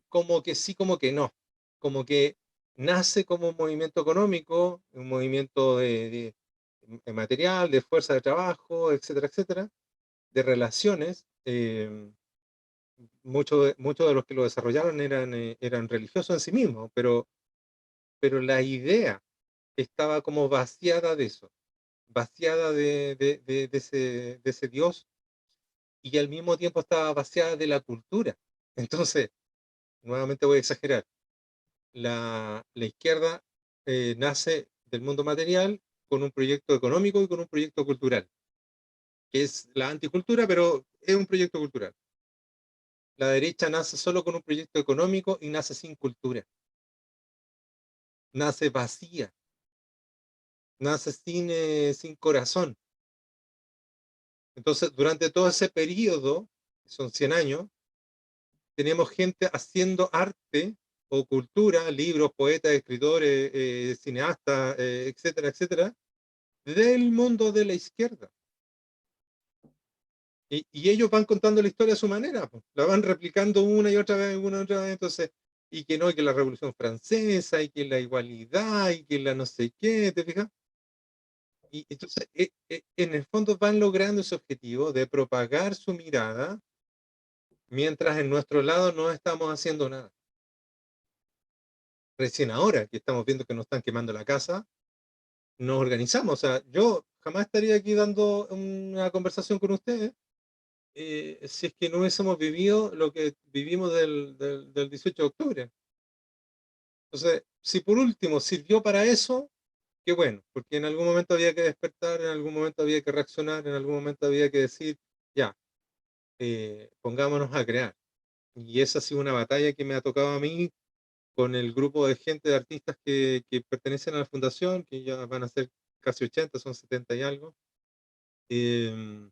como que sí, como que no, como que nace como un movimiento económico, un movimiento de material, de fuerza de trabajo, etcétera, etcétera, de relaciones. Muchos de los que lo desarrollaron eran religiosos en sí mismos, pero la idea estaba como vaciada de eso, vaciada de ese Dios y al mismo tiempo estaba vaciada de la cultura. Entonces, nuevamente voy a exagerar, la izquierda nace del mundo material con un proyecto económico y con un proyecto cultural, que es la anticultura, pero es un proyecto cultural. La derecha nace solo con un proyecto económico y nace sin cultura, nace vacía, nace sin corazón. Entonces, durante todo ese periodo, que son 100 años, tenemos gente haciendo arte o cultura, libros, poetas, escritores, cineastas, etcétera, etcétera, del mundo de la izquierda. Y ellos van contando la historia a su manera, pues. La van replicando una y otra vez, entonces, y que no, y que la Revolución Francesa, y que la igualdad, y que la no sé qué, ¿te fijas? Y entonces, en el fondo van logrando ese objetivo de propagar su mirada, mientras en nuestro lado no estamos haciendo nada. Recién ahora que estamos viendo que nos están quemando la casa, nos organizamos. O sea, yo jamás estaría aquí dando una conversación con ustedes si es que no hubiésemos vivido lo que vivimos del 18 de octubre. Entonces, si por último sirvió para eso, qué bueno, porque en algún momento había que despertar, en algún momento había que reaccionar, en algún momento había que decir, ya, pongámonos a crear. Y esa ha sido una batalla que me ha tocado a mí con el grupo de gente, de artistas que pertenecen a la fundación, que ya van a ser casi 80, son 70 y algo, eh,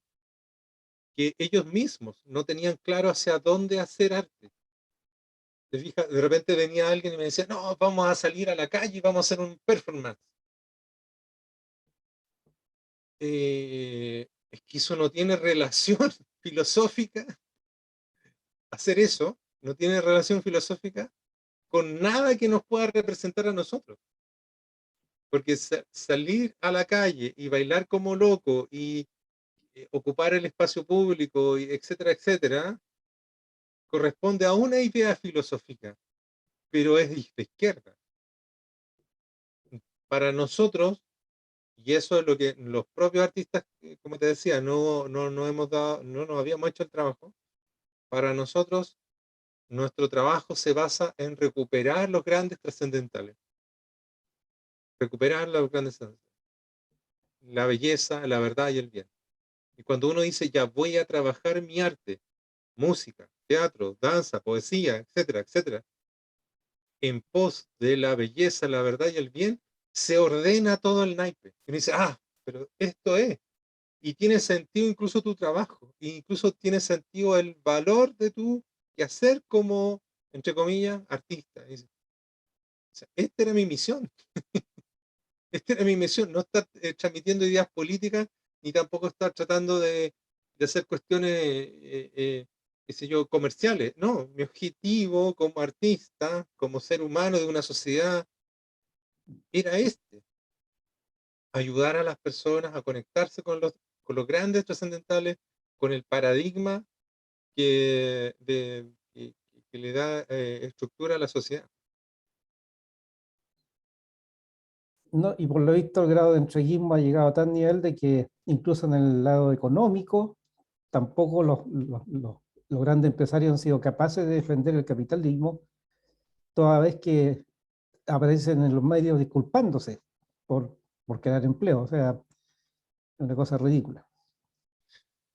que ellos mismos no tenían claro hacia dónde hacer arte. ¿Te fijas? De repente venía alguien y me decía, no, vamos a salir a la calle y vamos a hacer un performance. Es que eso no tiene relación filosófica, hacer eso no tiene relación filosófica con nada que nos pueda representar a nosotros. Porque salir a la calle y bailar como loco y ocupar el espacio público, y etcétera, etcétera, corresponde a una idea filosófica, pero es de izquierda. Para nosotros, y eso es lo que los propios artistas, como te decía, no hemos dado, no nos habíamos hecho el trabajo. Para nosotros, nuestro trabajo se basa en recuperar los grandes trascendentales. Recuperar los grandes trascendentales. la belleza, la verdad y el bien. Y cuando uno dice, ya voy a trabajar mi arte, música, teatro, danza, poesía, etcétera, etcétera, en pos de la belleza, la verdad y el bien, se ordena todo el naipe. Y uno dice, ah, pero esto es. Y tiene sentido incluso tu trabajo, e incluso tiene sentido el valor de tu quehacer como, entre comillas, artista. Y dice, o sea, esta era mi misión, esta era mi misión, no estar transmitiendo ideas políticas, ni tampoco estar tratando de hacer cuestiones, qué sé yo, comerciales. No, mi objetivo como artista, como ser humano de una sociedad, era este, ayudar a las personas a conectarse con los grandes trascendentales, con el paradigma que le da estructura a la sociedad. No, y por lo visto el grado de entreguismo ha llegado a tal nivel de que incluso en el lado económico tampoco los grandes empresarios han sido capaces de defender el capitalismo, toda vez que aparecen en los medios disculpándose por crear empleo. O sea, es una cosa ridícula.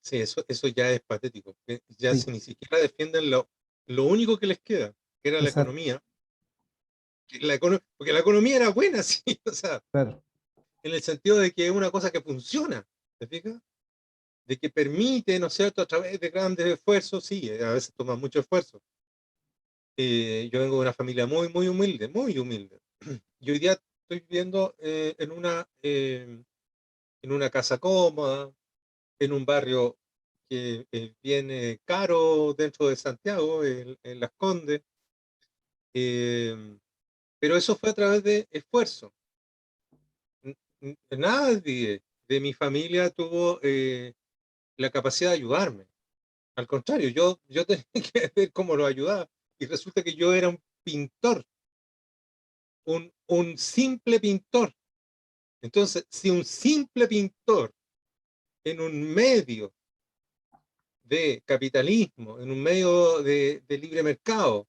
Sí, eso ya es patético. Ya Sí, si ni siquiera defienden lo único que les queda, que era la exacto, economía, porque la economía era buena, sí, o sea, claro. en el sentido de que es una cosa que funciona, ¿te fijas? De que permite, ¿no es cierto?, a través de grandes esfuerzos, sí, a veces toma mucho esfuerzo. Yo vengo de una familia muy, muy humilde, muy humilde. Y hoy día estoy viviendo en una casa cómoda, en un barrio que viene caro dentro de Santiago, en Las Condes, pero eso fue a través de esfuerzo. Nadie de mi familia tuvo la capacidad de ayudarme. Al contrario, yo tenía que ver cómo lo ayudaba. Y resulta que yo era un pintor, un simple pintor. Entonces, si un simple pintor en un medio de capitalismo, en un medio de libre mercado,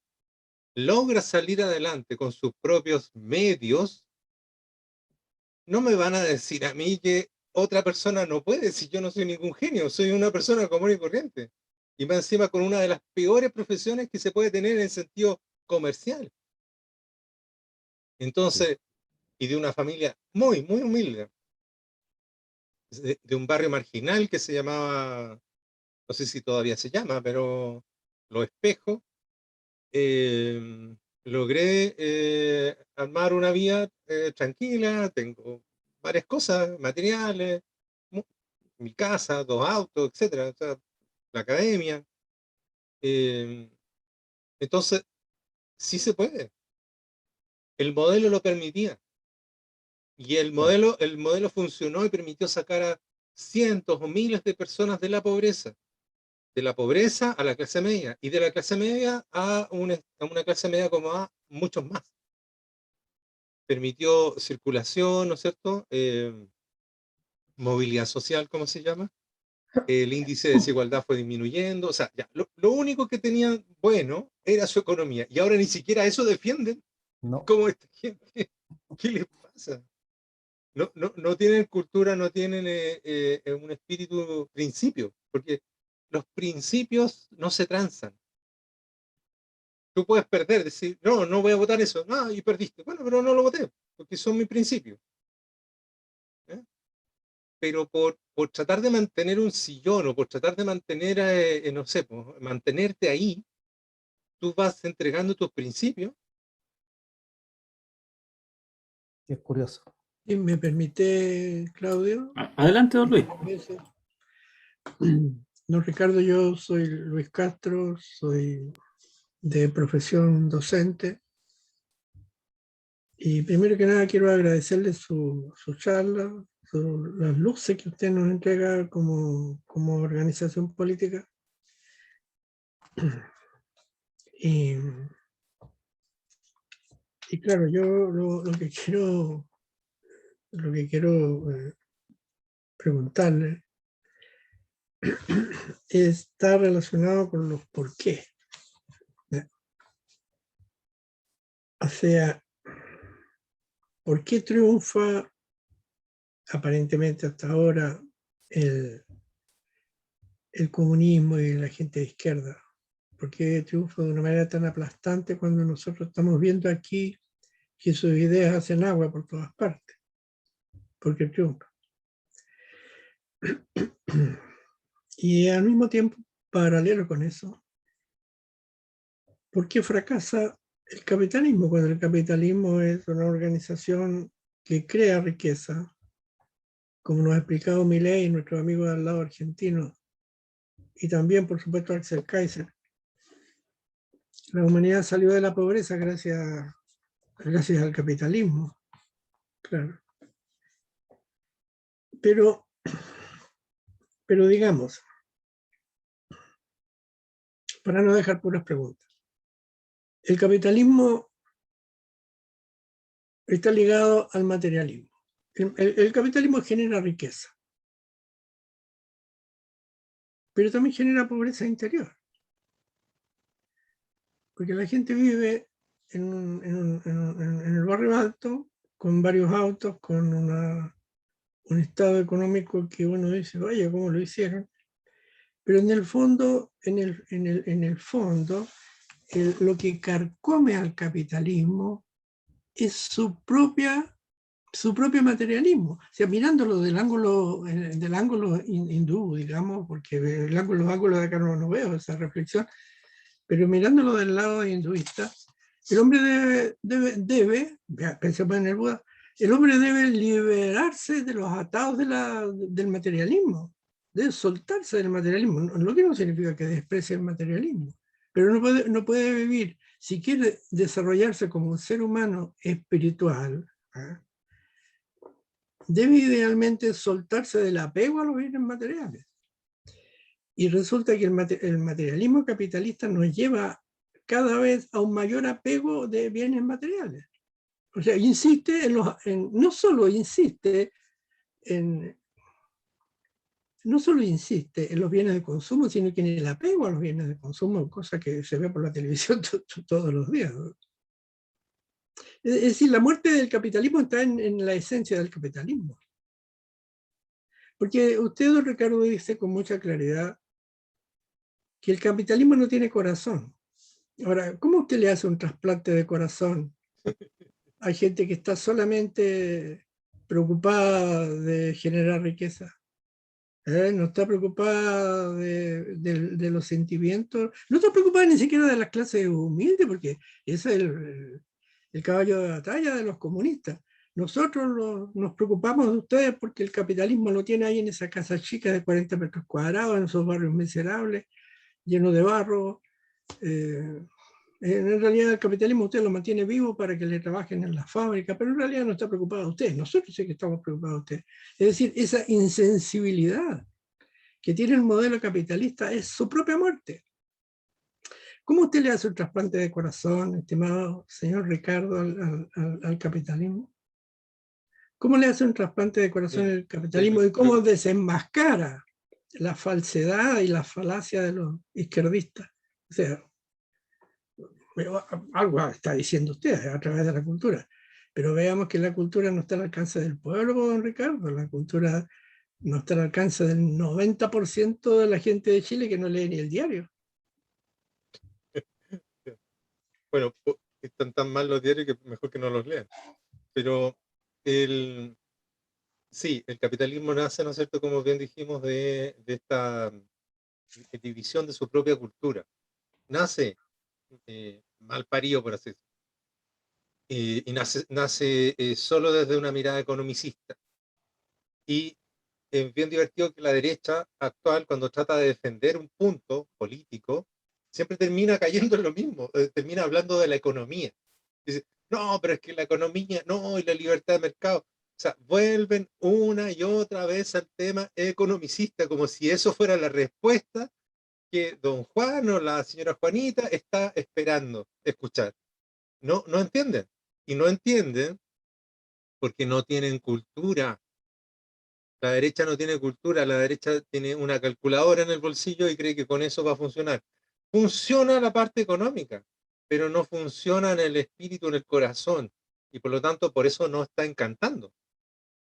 logra salir adelante con sus propios medios, no me van a decir a mí que otra persona no puede, si yo no soy ningún genio, soy una persona común y corriente. Y más encima con una de las peores profesiones que se puede tener en el sentido comercial. Entonces, y de una familia muy, muy humilde, de un barrio marginal que se llamaba, no sé si todavía se llama, pero Los Espejos, logré armar una vida tranquila, tengo varias cosas, materiales, mi casa, 2 autos, etcétera, o sea, la academia. eh, entonces, sí se puede. El modelo lo permitía. Y Claro. el modelo funcionó y permitió sacar a cientos o miles de personas de la pobreza a la clase media, y de la clase media a una clase media como a muchos más. Permitió circulación, ¿no es cierto? Movilidad social, ¿cómo se llama? El índice de desigualdad fue disminuyendo, o sea, ya, lo único que tenían bueno era su economía, y ahora ni siquiera eso defienden. No, ¿Cómo esta gente? ¿Qué les pasa? No tienen cultura, no tienen un espíritu principio, porque los principios no se transan. Tú puedes perder, decir, no voy a votar eso, y perdiste. Bueno, pero no lo voté, porque son mis principios. ¿Eh? Pero por tratar de mantener un sillón o por tratar de mantener, no sé, pues, mantenerte ahí, tú vas entregando tus principios. es curioso. Si me permite, Claudio, Adelante, don Luis. no, Ricardo, yo soy Luis Castro, soy de profesión docente y primero que nada quiero agradecerle su charla, las luces que usted nos entrega como organización política. Y, y claro, yo lo que quiero preguntarle está relacionado con los por qué. O sea, ¿por qué triunfa aparentemente hasta ahora el comunismo y la gente de izquierda. ¿Por qué triunfa de una manera tan aplastante cuando nosotros estamos viendo aquí que sus ideas hacen agua por todas partes? ¿Por qué triunfa? Y al mismo tiempo, paralelo con eso, ¿por qué fracasa el capitalismo cuando el capitalismo es una organización que crea riqueza? Como nos ha explicado Milei, nuestro amigo del lado argentino, y también, por supuesto, Axel Kaiser. La humanidad salió de la pobreza gracias al capitalismo, claro. Pero digamos, para no dejar puras preguntas, el capitalismo está ligado al materialismo. El capitalismo genera riqueza, pero también genera pobreza interior. Porque la gente vive en el barrio alto, con varios autos, con un estado económico que uno dice, oye, ¿cómo lo hicieron? Pero en el fondo, lo que carcome al capitalismo es su propio materialismo. O sea, mirándolo del ángulo hindú, digamos, porque los ángulos de acá no veo esa reflexión, pero mirándolo del lado hinduista, el hombre debe, pensemos en el Buda, el hombre debe liberarse de los atados del materialismo, debe soltarse del materialismo, lo que no significa que desprecie el materialismo, pero no puede vivir, si quiere desarrollarse como un ser humano espiritual, ¿eh? Debe idealmente soltarse del apego a los bienes materiales. Y resulta que el materialismo capitalista nos lleva cada vez a un mayor apego de bienes materiales. O sea, insiste no solo insiste en los bienes de consumo, sino que en el apego a los bienes de consumo, cosa que se ve por la televisión todos los días. Es decir, la muerte del capitalismo está en la esencia del capitalismo. Porque usted, don Ricardo, dice con mucha claridad que el capitalismo no tiene corazón. Ahora, ¿cómo usted le hace un trasplante de corazón? Hay gente que está solamente preocupada de generar riqueza. No está preocupada de los sentimientos, no está preocupada ni siquiera de las clases humildes, porque ese es el caballo de batalla de los comunistas. Nosotros nos preocupamos de ustedes porque el capitalismo lo tiene ahí en esa casa chica de 40 metros cuadrados, en esos barrios miserables, llenos de barro. En realidad el capitalismo usted lo mantiene vivo para que le trabajen en la fábrica, pero en realidad no está preocupado usted, nosotros sí que estamos preocupados de usted. Es decir, esa insensibilidad que tiene el modelo capitalista es su propia muerte. ¿Cómo usted le hace un trasplante de corazón, estimado señor Ricardo, al capitalismo? ¿Cómo le hace un trasplante de corazón al capitalismo y cómo desenmascara la falsedad y la falacia de los izquierdistas? O sea, algo está diciendo usted a través de la cultura, pero veamos que la cultura no está al alcance del pueblo, don Ricardo, la cultura no está al alcance del 90% de la gente de Chile que no lee ni el diario. Bueno, están tan mal los diarios que mejor que no los lean. Pero sí, el capitalismo nace, ¿no es cierto?, como bien dijimos, de esta división de su propia cultura. Nace mal parido, por así decirlo. Y nace solo desde una mirada economicista. Y es bien divertido que la derecha actual, cuando trata de defender un punto político, siempre termina cayendo en lo mismo, termina hablando de la economía. Dice, no, pero es que la economía, no, y la libertad de mercado. O sea, vuelven una y otra vez al tema economicista, como si eso fuera la respuesta que don Juan o la señora Juanita está esperando escuchar. No entienden. Y no entienden porque no tienen cultura. La derecha no tiene cultura, la derecha tiene una calculadora en el bolsillo y cree que con eso va a funcionar. Funciona la parte económica, pero no funciona en el espíritu, en el corazón. Y por lo tanto, por eso no está encantando.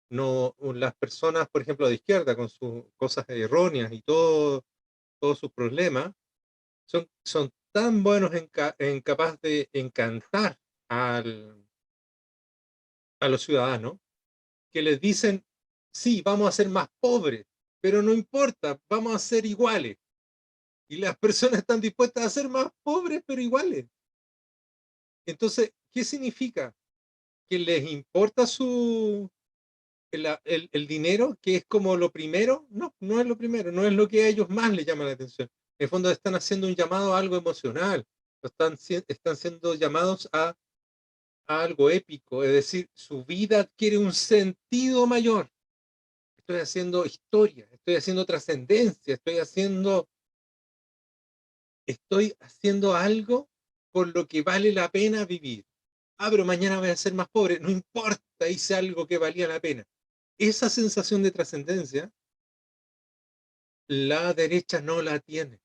no, las personas, por ejemplo, de izquierda, con sus cosas erróneas y todos sus problemas, son tan buenos en capaz de encantar a los ciudadanos, que les dicen, sí, vamos a ser más pobres, pero no importa, vamos a ser iguales. Y las personas están dispuestas a ser más pobres, pero iguales. Entonces, ¿qué significa? ¿Que les importa el dinero, que es como lo primero? No, no es lo primero, no es lo que a ellos más les llama la atención. En el fondo están haciendo un llamado a algo emocional, están siendo llamados a algo épico, es decir, su vida adquiere un sentido mayor. Estoy haciendo historia, estoy haciendo trascendencia, estoy haciendo algo por lo que vale la pena vivir. Ah, pero mañana voy a ser más pobre, no importa, hice algo que valía la pena. Esa sensación de trascendencia, la derecha no la tiene.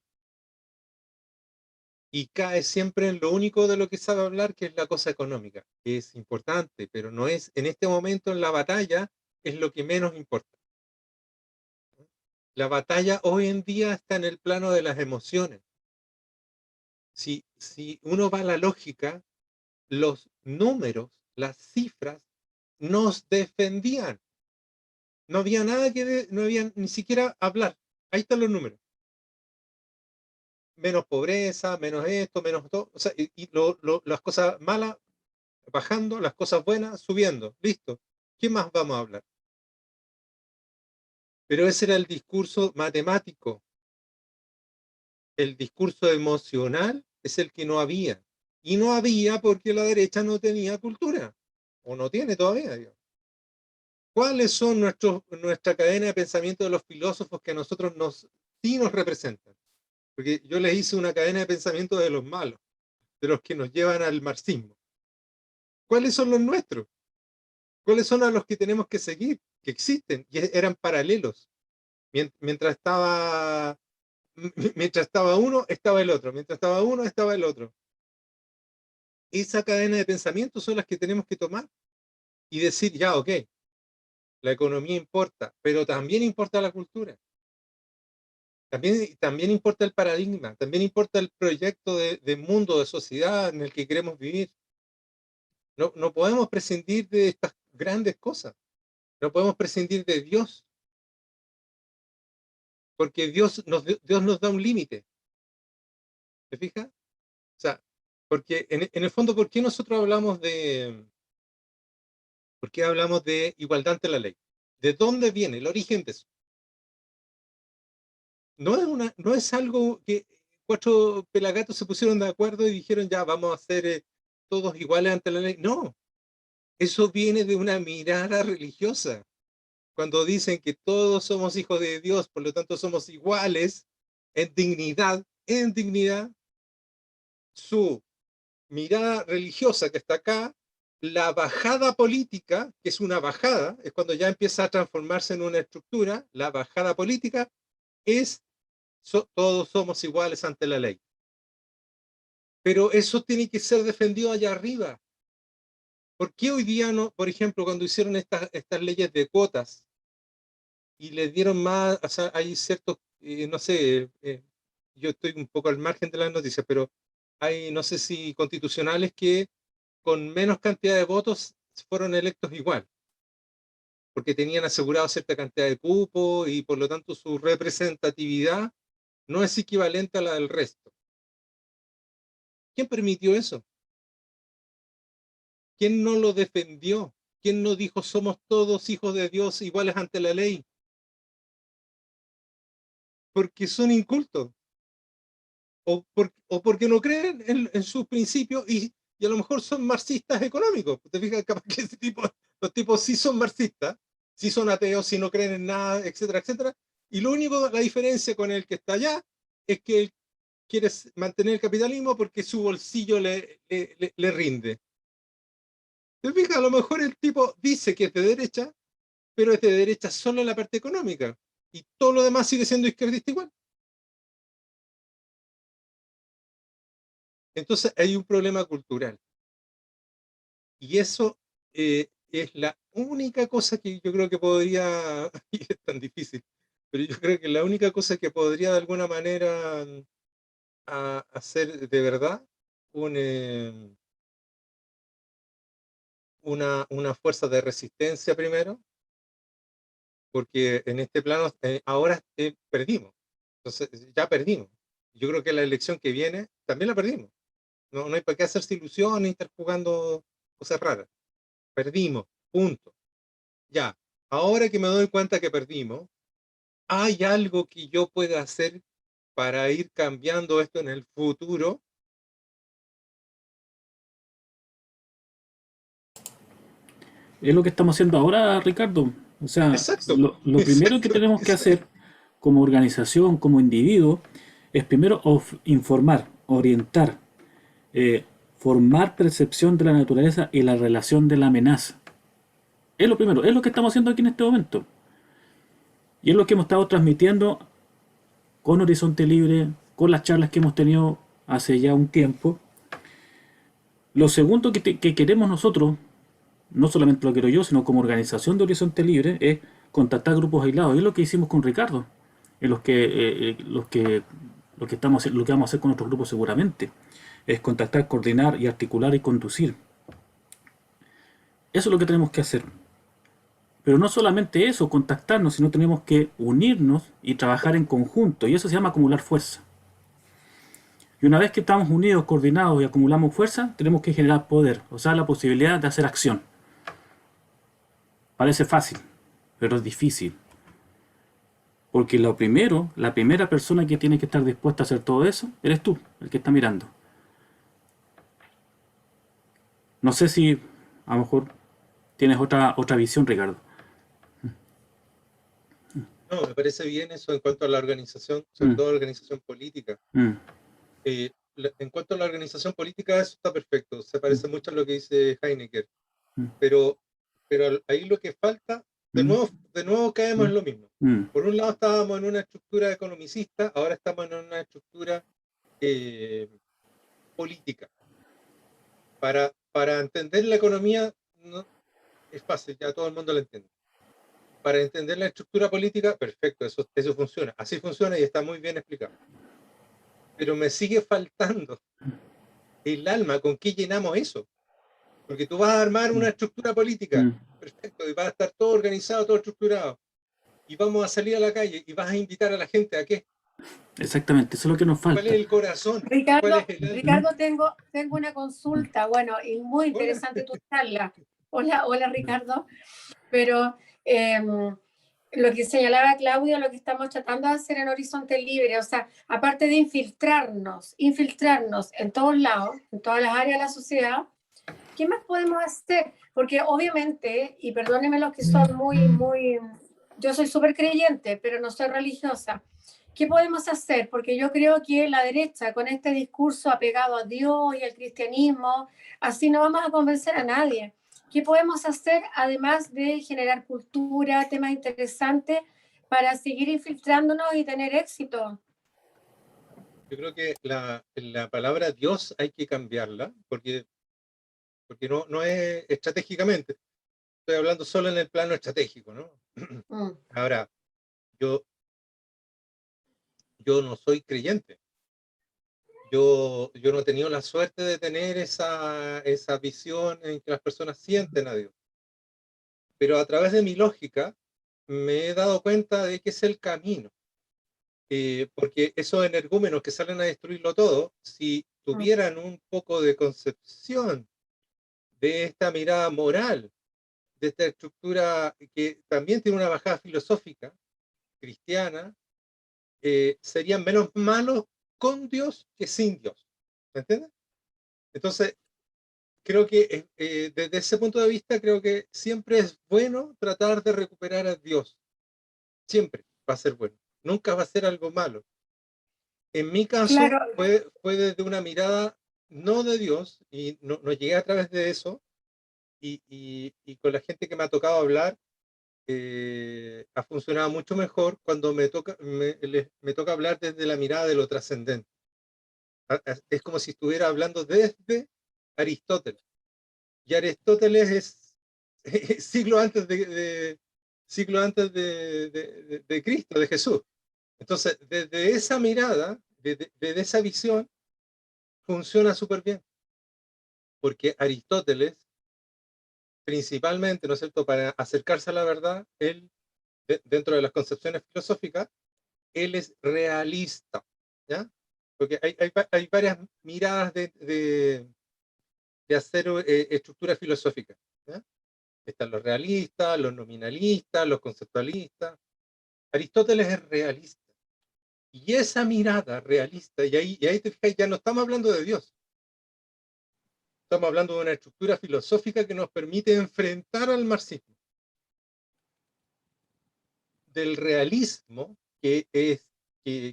Y cae siempre en lo único de lo que sabe hablar, que es la cosa económica, que es importante, pero no es, en este momento en la batalla, es lo que menos importa. La batalla hoy en día está en el plano de las emociones. Si uno va a la lógica, los números, las cifras, nos defendían. No había nada no había ni siquiera hablar. Ahí están los números. Menos pobreza, menos esto, menos todo. O sea, las cosas malas bajando, las cosas buenas subiendo. Listo. ¿Qué más vamos a hablar? Pero ese era el discurso matemático. El discurso emocional es el que no había. Y no había porque la derecha no tenía cultura. O no tiene todavía, digamos. ¿Cuáles son nuestra cadena de pensamiento de los filósofos que a nosotros sí nos representan? Porque yo les hice una cadena de pensamiento de los malos, de los que nos llevan al marxismo. ¿Cuáles son los nuestros? ¿Cuáles son a los que tenemos que seguir? Que existen y eran paralelos. Mientras estaba uno, estaba el otro. Mientras estaba uno, estaba el otro. Esa cadena de pensamiento son las que tenemos que tomar y decir, ya, ok, la economía importa, pero también importa la cultura. También importa el paradigma, también importa el proyecto de mundo, de sociedad en el que queremos vivir. No podemos prescindir de estas grandes cosas. No podemos prescindir de Dios, porque Dios nos da un límite. ¿Te fijas? O sea, porque en el fondo, ¿por qué hablamos de igualdad ante la ley? ¿De dónde viene el origen de eso? No es algo que cuatro pelagatos se pusieron de acuerdo y dijeron, ya, vamos a ser todos iguales ante la ley. No, eso viene de una mirada religiosa. Cuando dicen que todos somos hijos de Dios, por lo tanto somos iguales en dignidad, su mirada religiosa que está acá, la bajada política, que es una bajada, es cuando ya empieza a transformarse en una estructura, la bajada política es todos somos iguales ante la ley. Pero eso tiene que ser defendido allá arriba. ¿Por qué hoy día no, por ejemplo, cuando hicieron estas leyes de cuotas y les dieron más, o sea, hay ciertos, no sé, yo estoy un poco al margen de las noticias, pero hay, no sé si constitucionales que con menos cantidad de votos fueron electos igual, porque tenían asegurado cierta cantidad de cupos y por lo tanto su representatividad no es equivalente a la del resto. ¿Quién permitió eso? ¿Quién no lo defendió? ¿Quién no dijo somos todos hijos de Dios iguales ante la ley? Porque son incultos. O porque no creen en sus principios y a lo mejor son marxistas económicos. ¿Te fijas? Capaz que los tipos sí son marxistas, sí son ateos, sí no creen en nada, etcétera, etcétera. Y la diferencia con el que está allá es que él quiere mantener el capitalismo porque su bolsillo le rinde. ¿Te fijas? A lo mejor el tipo dice que es de derecha, pero es de derecha solo en la parte económica. Y todo lo demás sigue siendo izquierdista igual. Entonces hay un problema cultural. Y eso es única cosa que yo creo que podría, y es tan difícil, pero yo creo que la única cosa que podría de alguna manera hacer de verdad un, una fuerza de resistencia primero, porque en este plano ahora perdimos, entonces ya perdimos. Yo creo que la elección que viene también la perdimos. No, no hay para qué hacerse ilusiones y estar jugando cosas raras. Perdimos, punto. Ya, ahora que me doy cuenta que perdimos, ¿hay algo que yo pueda hacer para ir cambiando esto en el futuro? Es lo que estamos haciendo ahora, Ricardo. O sea, Exacto, lo primero que exacto, tenemos que hacer como organización, como individuo, es primero informar, orientar, formar percepción de la naturaleza y la relación de la amenaza. Es lo primero, es lo que estamos haciendo aquí en este momento. Y es lo que hemos estado transmitiendo con Horizonte Libre, con las charlas que hemos tenido hace ya un tiempo. Lo segundo que queremos nosotros, no solamente lo quiero yo, sino como organización de Horizonte Libre, es contactar grupos aislados. Y es lo que hicimos con Ricardo, en lo que vamos a hacer con nuestros grupos seguramente. Es contactar, coordinar y articular y conducir. Eso es lo que tenemos que hacer. Pero no solamente eso, contactarnos, sino tenemos que unirnos y trabajar en conjunto. Y eso se llama acumular fuerza. Y una vez que estamos unidos, coordinados y acumulamos fuerza, tenemos que generar poder, o sea, la posibilidad de hacer acción. Parece fácil, pero es difícil. Porque lo primero, la primera persona que tiene que estar dispuesta a hacer todo eso, eres tú, el que está mirando. No sé si a lo mejor tienes otra visión, Ricardo. no, me parece bien eso en cuanto a la organización, sobre todo la organización política. En cuanto a la organización política, eso está perfecto, se parece mucho a lo que dice Heinecker, pero ahí lo que falta, de nuevo caemos en lo mismo. Por un lado estábamos en una estructura economicista, ahora estamos en una estructura política. Para entender la economía no, es fácil, ya todo el mundo lo entiende. Para entender la estructura política, perfecto, eso funciona, así funciona y está muy bien explicado. Pero me sigue faltando el alma, ¿con qué llenamos eso? Porque tú vas a armar una estructura política, perfecto, y va a estar todo organizado, todo estructurado. Y vamos a salir a la calle y vas a invitar a la gente a qué. Exactamente, eso es lo que nos ¿Cuál falta. es el corazón? ¿Cuál Ricardo, es el alma? Ricardo, tengo una consulta. Bueno, y muy interesante tu charla. Hola, Ricardo. Pero lo que señalaba Claudia, lo que estamos tratando de hacer en Horizonte Libre, o sea, aparte de infiltrarnos en todos lados, en todas las áreas de la sociedad, ¿qué más podemos hacer? Porque obviamente, y perdónenme los que son yo soy súper creyente, pero no soy religiosa. ¿Qué podemos hacer? Porque yo creo que la derecha, con este discurso apegado a Dios y al cristianismo, así no vamos a convencer a nadie. ¿Qué podemos hacer además de generar cultura, temas interesantes para seguir infiltrándonos y tener éxito? Yo creo que la palabra Dios hay que cambiarla, porque no es estratégicamente. Estoy hablando solo en el plano estratégico, ¿no? Ahora, yo no soy creyente. Yo no he tenido la suerte de tener esa visión en que las personas sienten a Dios. Pero a través de mi lógica me he dado cuenta de que es el camino. Porque esos energúmenos que salen a destruirlo todo, si tuvieran un poco de concepción de esta mirada moral, de esta estructura que también tiene una bajada filosófica, cristiana, serían menos malos con Dios que sin Dios. ¿Me entiendes? Entonces, creo que desde ese punto de vista, creo que siempre es bueno tratar de recuperar a Dios. Siempre va a ser bueno. Nunca va a ser algo malo. En mi caso, Claro. fue desde una mirada no de Dios, y no llegué a través de eso, y con la gente que me ha tocado hablar, ha funcionado mucho mejor cuando me toca hablar desde la mirada de lo trascendente. Es como si estuviera hablando desde Aristóteles. Y Aristóteles siglo antes de Cristo, de Jesús. Entonces, desde esa mirada, desde esa visión, funciona súper bien. Porque Aristóteles, principalmente, ¿no es cierto?, para acercarse a la verdad, él, dentro de las concepciones filosóficas, él es realista, ¿ya? Porque hay varias miradas de hacer estructuras filosóficas, ¿ya? Están los realistas, los nominalistas, los conceptualistas. Aristóteles es realista. Y esa mirada realista, y ahí te fijas, ya no estamos hablando de Dios. Estamos hablando de una estructura filosófica que nos permite enfrentar al marxismo. Del realismo que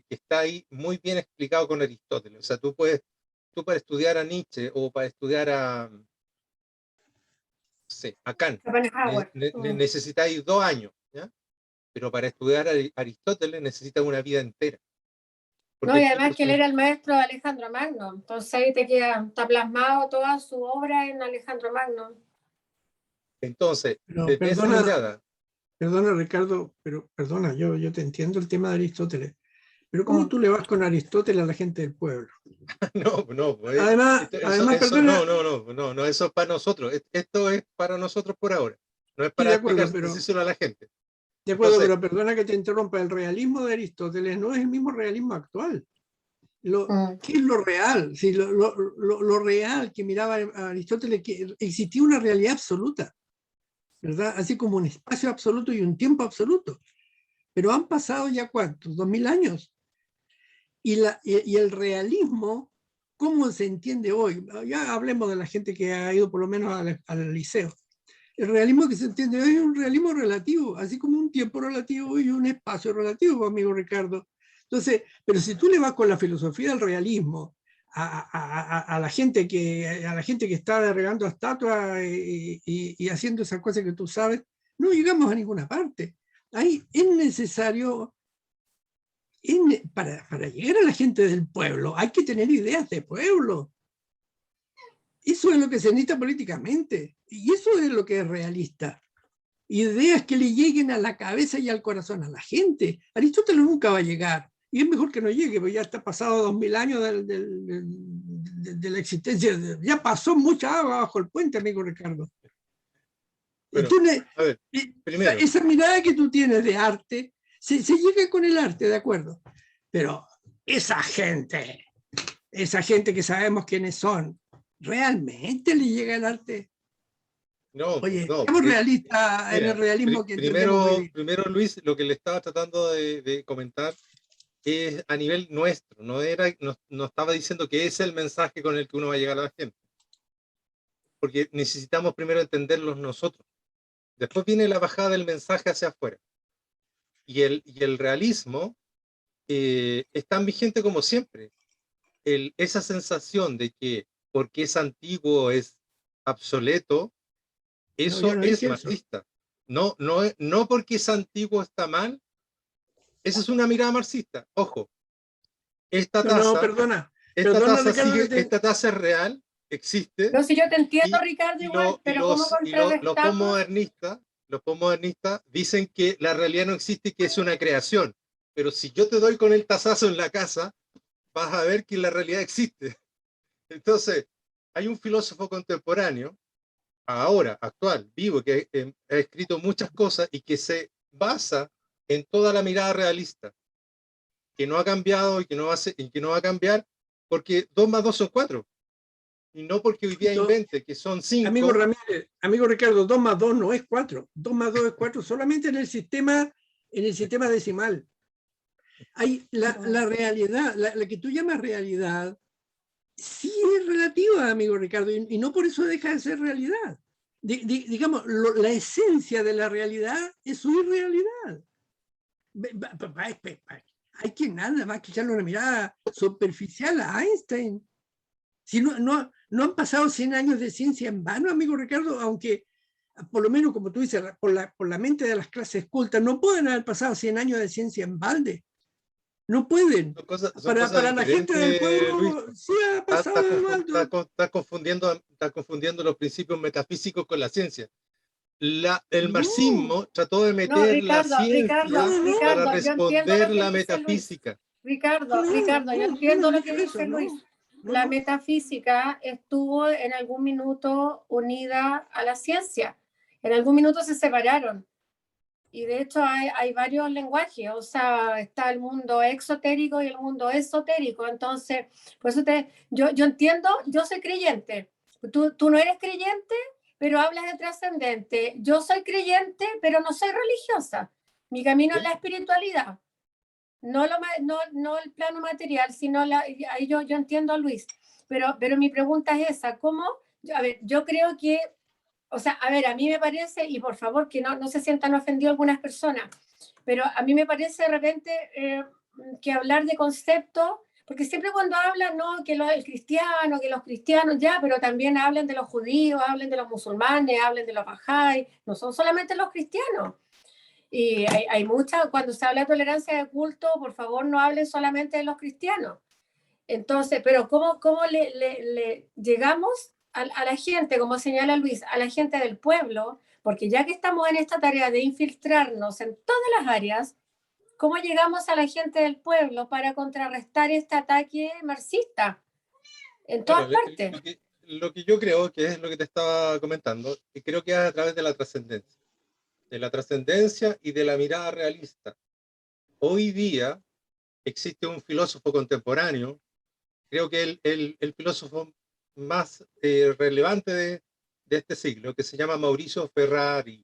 está ahí muy bien explicado con Aristóteles. O sea, tú para estudiar a Nietzsche o para estudiar a Kant, Schopenhauer. necesitáis 2 años, ¿ya? Pero para estudiar a Aristóteles necesitas una vida entera. No, y además que él era el maestro de Alejandro Magno, entonces ahí está plasmado toda su obra en Alejandro Magno. Entonces, Pero desde esa mirada, perdona, Ricardo, pero perdona, yo te entiendo el tema de Aristóteles, pero ¿cómo tú le vas con Aristóteles a la gente del pueblo? no, pues, Además, perdona, no, eso es para nosotros. Esto es para nosotros por ahora. No es sí, de para acuerdo, decírselo a la gente. de acuerdo, Entonces, pero perdona que te interrumpa, el realismo de Aristóteles no es el mismo realismo actual. ¿Qué es lo real? Sí, lo real que miraba Aristóteles, que existía una realidad absoluta, ¿verdad? Así como un espacio absoluto y un tiempo absoluto. Pero han pasado ya ¿cuántos? 2000 años. Y el realismo, ¿cómo se entiende hoy? Ya hablemos de la gente que ha ido por lo menos al liceo. El realismo que se entiende hoy es un realismo relativo, así como un tiempo relativo y un espacio relativo, amigo Ricardo. Entonces, pero si tú le vas con la filosofía del realismo a la gente que está regando estatuas y haciendo esas cosas que tú sabes, no llegamos a ninguna parte. Ahí es necesario, para llegar a la gente del pueblo, hay que tener ideas de pueblo. Eso es lo que se necesita políticamente. Y eso es lo que es realista. Ideas que le lleguen a la cabeza y al corazón a la gente. Aristóteles nunca va a llegar. Y es mejor que no llegue, porque ya está pasado 2000 años de la existencia. Ya pasó mucha agua bajo el puente, amigo Ricardo. bueno, a ver, primero, esa mirada que tú tienes de arte, se llega con el arte, de acuerdo. Pero esa gente que sabemos quiénes son, ¿realmente le llega el arte? no, Oye, no. seamos realistas en Mira, el realismo que entendemos vivir. primero, Luis, lo que le estaba tratando de comentar es a nivel nuestro. No estaba diciendo que ese es el mensaje con el que uno va a llegar a la gente. Porque necesitamos primero entenderlos nosotros. Después viene la bajada del mensaje hacia afuera. Y el realismo es tan vigente como siempre. Esa sensación de que porque es antiguo es obsoleto, eso yo no es dije eso. marxista. No porque es antiguo está mal. Esa es una mirada marxista. Ojo, esta Perdona, taza es real, existe. No, si yo te entiendo, Y, Ricardo, y igual, pero ¿cómo los contrarrestamos? postmodernistas dicen que la realidad no existe y que es una creación. Pero si yo te doy con el tazazo en la casa, vas a ver que la realidad existe. Entonces, hay un filósofo contemporáneo, ahora, actual, vivo, que ha escrito muchas cosas y que se basa en toda la mirada realista, que no ha cambiado y que no va a cambiar, porque 2 más 2 son 4. Y no porque hoy día invente que son 5. Amigo Ramírez, amigo Ricardo, 2 más 2 no es 4. 2 más 2 es 4 solamente en el sistema decimal. Hay la realidad, la que tú llamas realidad, sí es relativa, amigo Ricardo, y no por eso deja de ser realidad. Digamos, la esencia de la realidad es su irrealidad. Hay que nada más que echarle una mirada superficial a Einstein. Si no han pasado 100 años de ciencia en vano, amigo Ricardo, aunque por lo menos, como tú dices, por la mente de las clases cultas, no pueden haber pasado 100 años de ciencia en balde. No pueden. Para la gente del pueblo, Luis, sí ha pasado de balde. Estás confundiendo los principios metafísicos con la ciencia. el marxismo trató de No, meter la Ricardo, ciencia Ricardo, para yo entiendo lo responder que la dice Luis. metafísica. Ricardo, No, Ricardo, yo no, entiendo yo no lo que dije eso, dice no, Luis. no, La no. metafísica estuvo en algún minuto unida a la ciencia. En algún minuto se separaron. Y de hecho hay varios lenguajes, o sea, está el mundo exotérico y el mundo esotérico. Entonces, por eso yo entiendo, yo soy creyente. Tú no eres creyente, pero hablas de trascendente. Yo soy creyente, pero no soy religiosa. Mi camino es la espiritualidad. No el plano material, sino ahí yo entiendo a Luis. Pero mi pregunta es esa, ¿cómo? A ver, yo creo que, o sea, a ver, a mí me parece, y por favor que no se sientan ofendidos algunas personas, pero a mí me parece de repente que hablar de conceptos, porque siempre cuando hablan, no, que el cristiano, que los cristianos, ya, pero también hablan de los judíos, hablan de los musulmanes, hablan de los bahá'í, no son solamente los cristianos. Y hay mucha, cuando se habla de tolerancia de culto, por favor no hablen solamente de los cristianos. Entonces, pero ¿cómo le llegamos a la gente, como señala Luis, a la gente del pueblo? Porque ya que estamos en esta tarea de infiltrarnos en todas las áreas, ¿cómo llegamos a la gente del pueblo para contrarrestar este ataque marxista en todas Bueno, partes? lo que yo creo, que es lo que te estaba comentando, que creo que es a través de la trascendencia y de la mirada realista. Hoy día existe un filósofo contemporáneo, creo que el filósofo más relevante de este siglo, que se llama Mauricio Ferrari.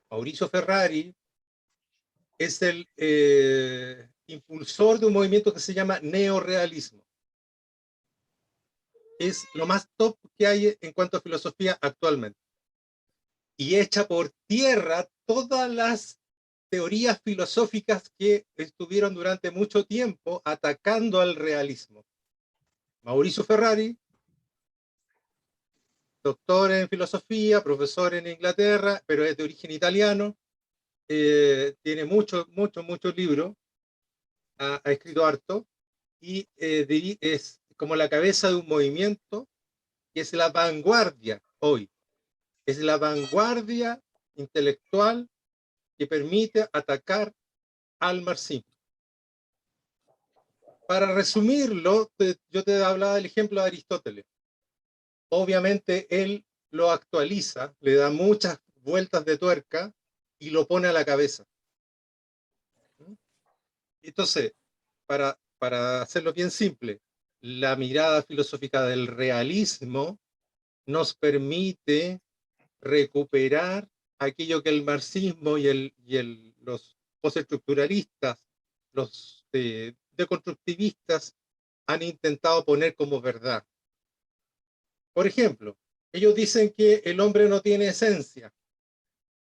Mauricio Ferrari es el impulsor de un movimiento que se llama neorrealismo. Es lo más top que hay en cuanto a filosofía actualmente. Y echa por tierra todas las teorías filosóficas que estuvieron durante mucho tiempo atacando al realismo. Mauricio Ferrari, doctor en filosofía, profesor en Inglaterra, pero es de origen italiano, tiene muchos libros, ha escrito harto, y es como la cabeza de un movimiento que es la vanguardia hoy. Es la vanguardia intelectual que permite atacar al marxismo. Para resumirlo, yo te hablaba del ejemplo de Aristóteles. Obviamente él lo actualiza, le da muchas vueltas de tuerca y lo pone a la cabeza. Entonces, para hacerlo bien simple, la mirada filosófica del realismo nos permite recuperar aquello que el marxismo y los postestructuralistas, los deconstructivistas han intentado poner como verdad. Por ejemplo, ellos dicen que el hombre no tiene esencia,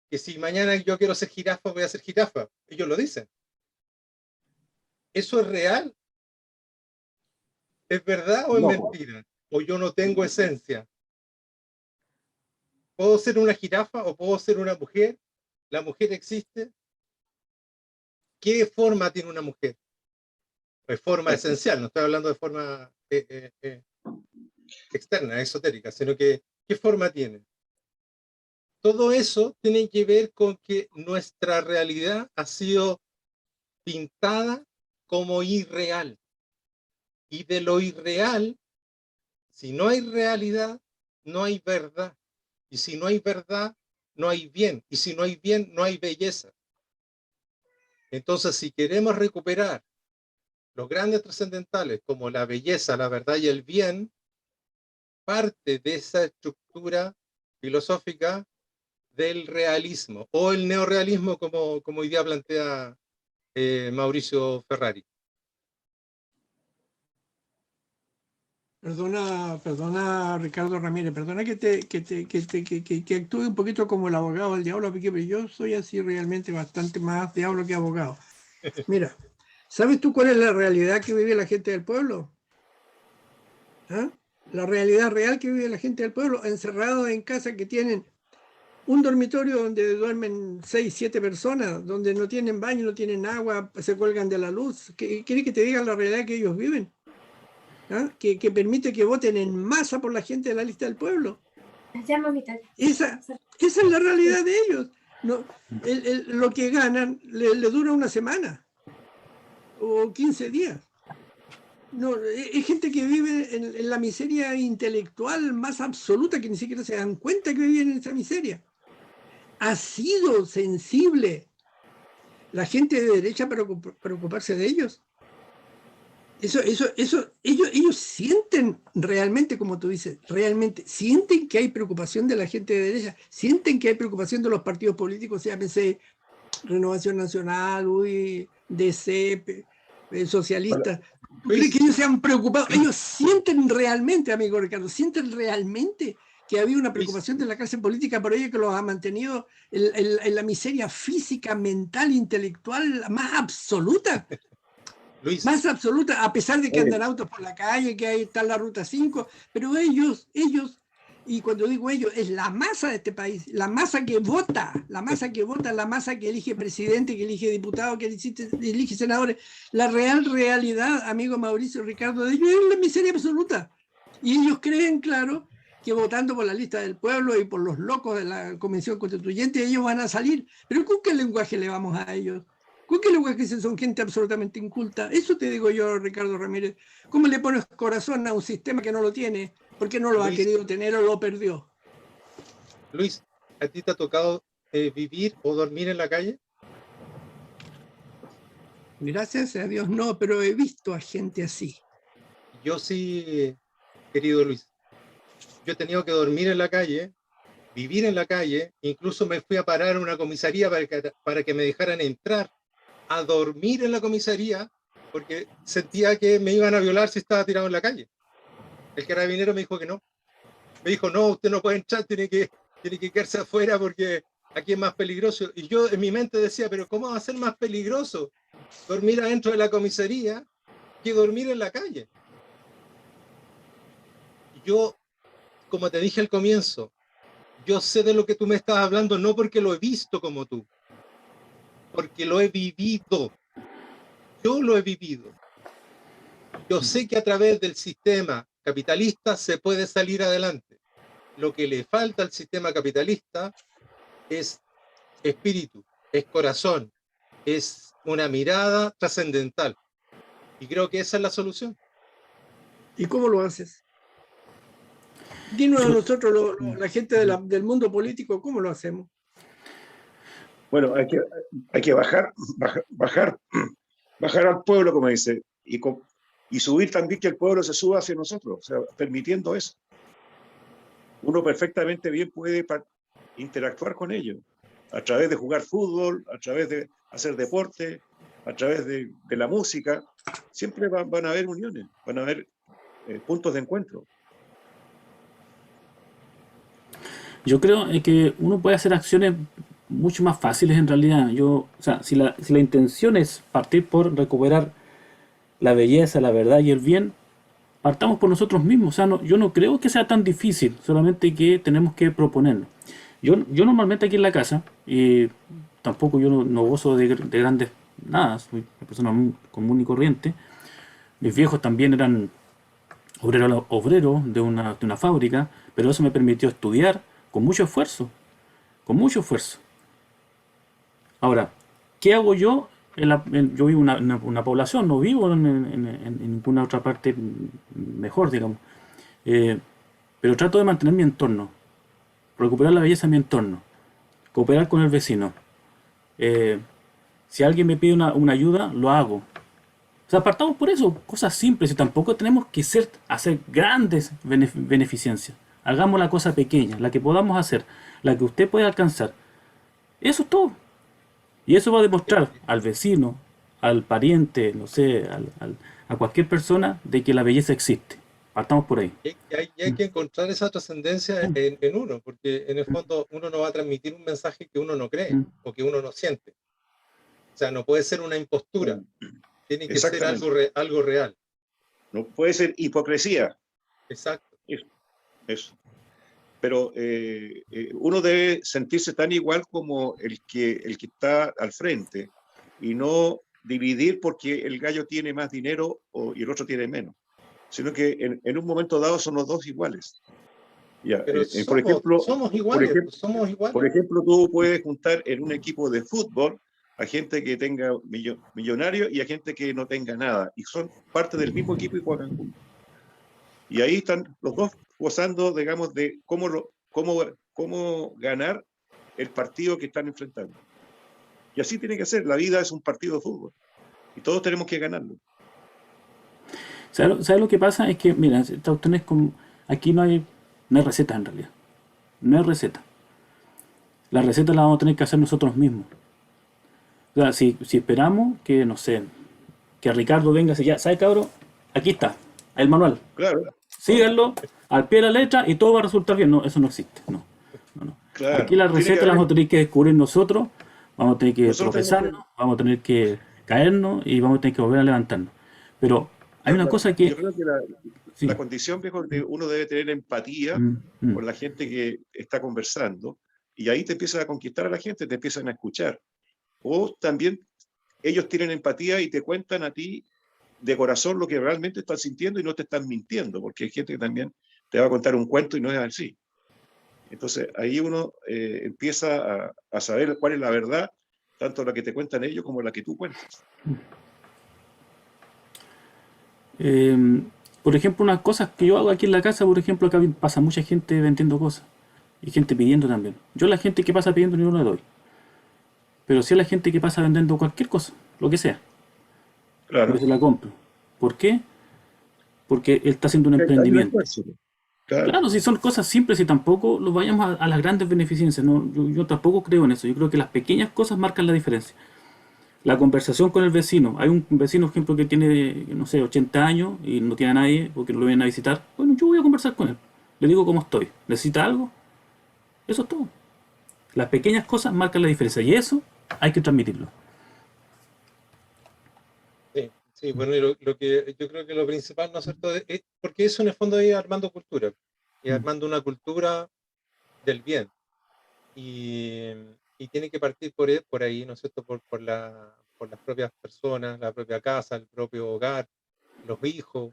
que si mañana yo quiero ser jirafa, voy a ser jirafa. Ellos lo dicen. ¿Eso es real? ¿Es verdad o es mentira? ¿O yo no tengo esencia? ¿Puedo ser una jirafa o puedo ser una mujer? ¿La mujer existe? ¿Qué forma tiene una mujer? Es forma esencial, no estoy hablando de forma externa, esotérica, sino que ¿qué forma tiene? Todo eso tiene que ver con que nuestra realidad ha sido pintada como irreal. Y de lo irreal, si no hay realidad, no hay verdad. Y si no hay verdad, no hay bien. Y si no hay bien, no hay belleza. Entonces, si queremos recuperar los grandes trascendentales como la belleza, la verdad y el bien, parte de esa estructura filosófica del realismo o el neorrealismo como hoy día plantea Mauricio Ferrari. Perdona Ricardo Ramírez, perdona que actúe un poquito como el abogado del diablo, pero yo soy así realmente bastante más diablo que abogado. Mira, ¿sabes tú cuál es la realidad que vive la gente del pueblo? ¿Ah? La realidad real que vive la gente del pueblo, encerrados en casas que tienen un dormitorio donde duermen 6, 7 personas, donde no tienen baño, no tienen agua, se cuelgan de la luz. ¿Quieres que te diga la realidad que ellos viven? ¿Ah? Que permite que voten en masa por la gente de la lista del pueblo. Esa es la realidad de ellos. No, lo que ganan le dura una semana o 15 días. No, es gente que vive en la miseria intelectual más absoluta, que ni siquiera se dan cuenta que viven en esa miseria. Ha sido sensible la gente de derecha para preocuparse de ellos. Ellos sienten realmente, como tú dices, realmente sienten que hay preocupación de la gente de derecha, sienten que hay preocupación de los partidos políticos, llámese Renovación Nacional, UI, DC, socialistas. ¿Tú crees que ellos se han preocupado? Ellos sienten realmente, amigo Ricardo, sienten realmente que había una preocupación de la clase política por ello que los ha mantenido en la miseria física, mental, intelectual más absoluta. Luis, Más absoluta, a pesar de que andan autos por la calle, que ahí está la ruta 5, pero ellos, y cuando digo ellos, es la masa de este país, la masa que vota, la masa que elige presidente, que elige diputado, que elige senadores. La realidad, amigo Mauricio Ricardo, de ellos es la miseria absoluta. Y ellos creen, claro, que votando por la lista del pueblo y por los locos de la Convención Constituyente, ellos van a salir. Pero ¿con qué lenguaje le vamos a ellos? ¿Con qué lenguaje son gente absolutamente inculta? Eso te digo yo, Ricardo Ramírez. ¿Cómo le pones corazón a un sistema que no lo tiene? Porque no lo ha querido tener o lo perdió. Luis, ¿a ti te ha tocado vivir o dormir en la calle? Gracias a Dios no, pero he visto a gente así. Yo sí, querido Luis. Yo he tenido que dormir en la calle, vivir en la calle, incluso me fui a parar a una comisaría para que me dejaran entrar a dormir en la comisaría porque sentía que me iban a violar si estaba tirado en la calle. El carabinero me dijo que no. Me dijo, no, usted no puede entrar, tiene que quedarse afuera porque aquí es más peligroso. Y yo en mi mente decía, pero ¿cómo va a ser más peligroso dormir adentro de la comisaría que dormir en la calle? Yo, como te dije al comienzo, yo sé de lo que tú me estás hablando, no porque lo he visto como tú, porque lo he vivido. Yo lo he vivido. Yo sé que a través del sistema capitalista se puede salir adelante. Lo que le falta al sistema capitalista es espíritu, es corazón, es una mirada trascendental. Y creo que esa es la solución. ¿Y cómo lo haces? Dinos a nosotros, la gente del mundo político, ¿cómo lo hacemos? Bueno, hay que bajar al pueblo, como dice, y subir también que el pueblo se suba hacia nosotros, o sea, permitiendo eso. Uno perfectamente bien puede interactuar con ellos, a través de jugar fútbol, a través de hacer deporte, a través de la música. Siempre van a haber uniones, van a haber puntos de encuentro. Yo creo que uno puede hacer acciones mucho más fáciles en realidad. O sea, si la intención es partir por recuperar la belleza, la verdad y el bien, partamos por nosotros mismos. O sea, yo no creo que sea tan difícil, solamente que tenemos que proponernos. Yo normalmente aquí en la casa, y tampoco yo no gozo de grandes nada, soy una persona muy común y corriente. Mis viejos también eran obreros de una fábrica, pero eso me permitió estudiar con mucho esfuerzo, con mucho esfuerzo. Ahora, ¿qué hago yo? Yo vivo en una población, no vivo en ninguna otra parte mejor, digamos. Pero trato de mantener mi entorno, recuperar la belleza de mi entorno, cooperar con el vecino. Si alguien me pide una ayuda, lo hago. O sea, partamos por eso, cosas simples, y tampoco tenemos que hacer grandes beneficencias. Hagamos la cosa pequeña, la que podamos hacer, la que usted pueda alcanzar. Eso es todo. Y eso va a demostrar al vecino, al pariente, no sé, a cualquier persona de que la belleza existe. Partamos por ahí. Y hay que encontrar esa trascendencia en uno, porque en el fondo uno no va a transmitir un mensaje que uno no cree o que uno no siente. O sea, no puede ser una impostura, tiene que ser algo real. No puede ser hipocresía. Exacto. Eso. Pero uno debe sentirse tan igual como el que está al frente y no dividir porque el gallo tiene más dinero y el otro tiene menos, sino que en un momento dado son los dos iguales. Ya, Pero por ejemplo, somos iguales, ejemplo, pues, somos iguales. por ejemplo, tú puedes juntar en un equipo de fútbol a gente que tenga millonario y a gente que no tenga nada, y son parte del mismo equipo y juegan juntos. Y ahí están los dos gozando, digamos, de cómo ganar el partido que están enfrentando. Y así tiene que ser. La vida es un partido de fútbol. Y todos tenemos que ganarlo. ¿Sabes lo que pasa? Es que, mira, esta cuestión es como, aquí no hay receta en realidad. No hay receta. La receta la vamos a tener que hacer nosotros mismos. O sea, si esperamos que, no sé, que Ricardo venga y ya, ¿sabe, cabrón? Aquí está, el manual. Claro, Síganlo al pie de la letra y todo va a resultar bien. No, eso no existe. No, no. Aquí claro. las Tiene que recetas las haber, vamos a tener que descubrir nosotros, vamos a tener que nosotros tenemos tropezarnos, vamos a tener que caernos y vamos a tener que volver a levantarnos. Pero hay una cosa yo que... creo que la Sí. condición, viejo, de uno debe tener empatía con la gente que está conversando, y ahí te empiezas a conquistar a la gente, te empiezan a escuchar. O también ellos tienen empatía y te cuentan a ti de corazón lo que realmente están sintiendo y no te están mintiendo, porque hay gente que también te va a contar un cuento y no es así. Entonces ahí uno empieza a saber cuál es la verdad, tanto la que te cuentan ellos como la que tú cuentas. Por ejemplo, unas cosas que yo hago aquí en la casa, por ejemplo, acá pasa mucha gente vendiendo cosas y gente pidiendo también. Yo a la gente que pasa pidiendo no le doy, pero sí a la gente que pasa vendiendo cualquier cosa, lo que sea, yo Claro. se la compro. ¿Por qué? Porque él está haciendo un Hay un emprendimiento. esfuerzo. Claro. Claro, si son cosas simples y tampoco los vayamos a las grandes beneficencias, ¿no? Yo tampoco creo en eso. Yo creo que las pequeñas cosas marcan la diferencia. La conversación con el vecino. Hay un vecino, por ejemplo, que tiene, no sé, 80 años y no tiene a nadie porque no lo vienen a visitar. Bueno, yo voy a conversar con él. Le digo cómo estoy. ¿Necesita algo? Eso es todo. Las pequeñas cosas marcan la diferencia y eso hay que transmitirlo. Sí, bueno, y lo que yo creo que lo principal, ¿no es cierto? Es porque eso en el fondo es armando cultura, y armando una cultura del bien. Y tiene que partir por ahí, ¿no es cierto? Por las propias personas, la propia casa, el propio hogar, los hijos,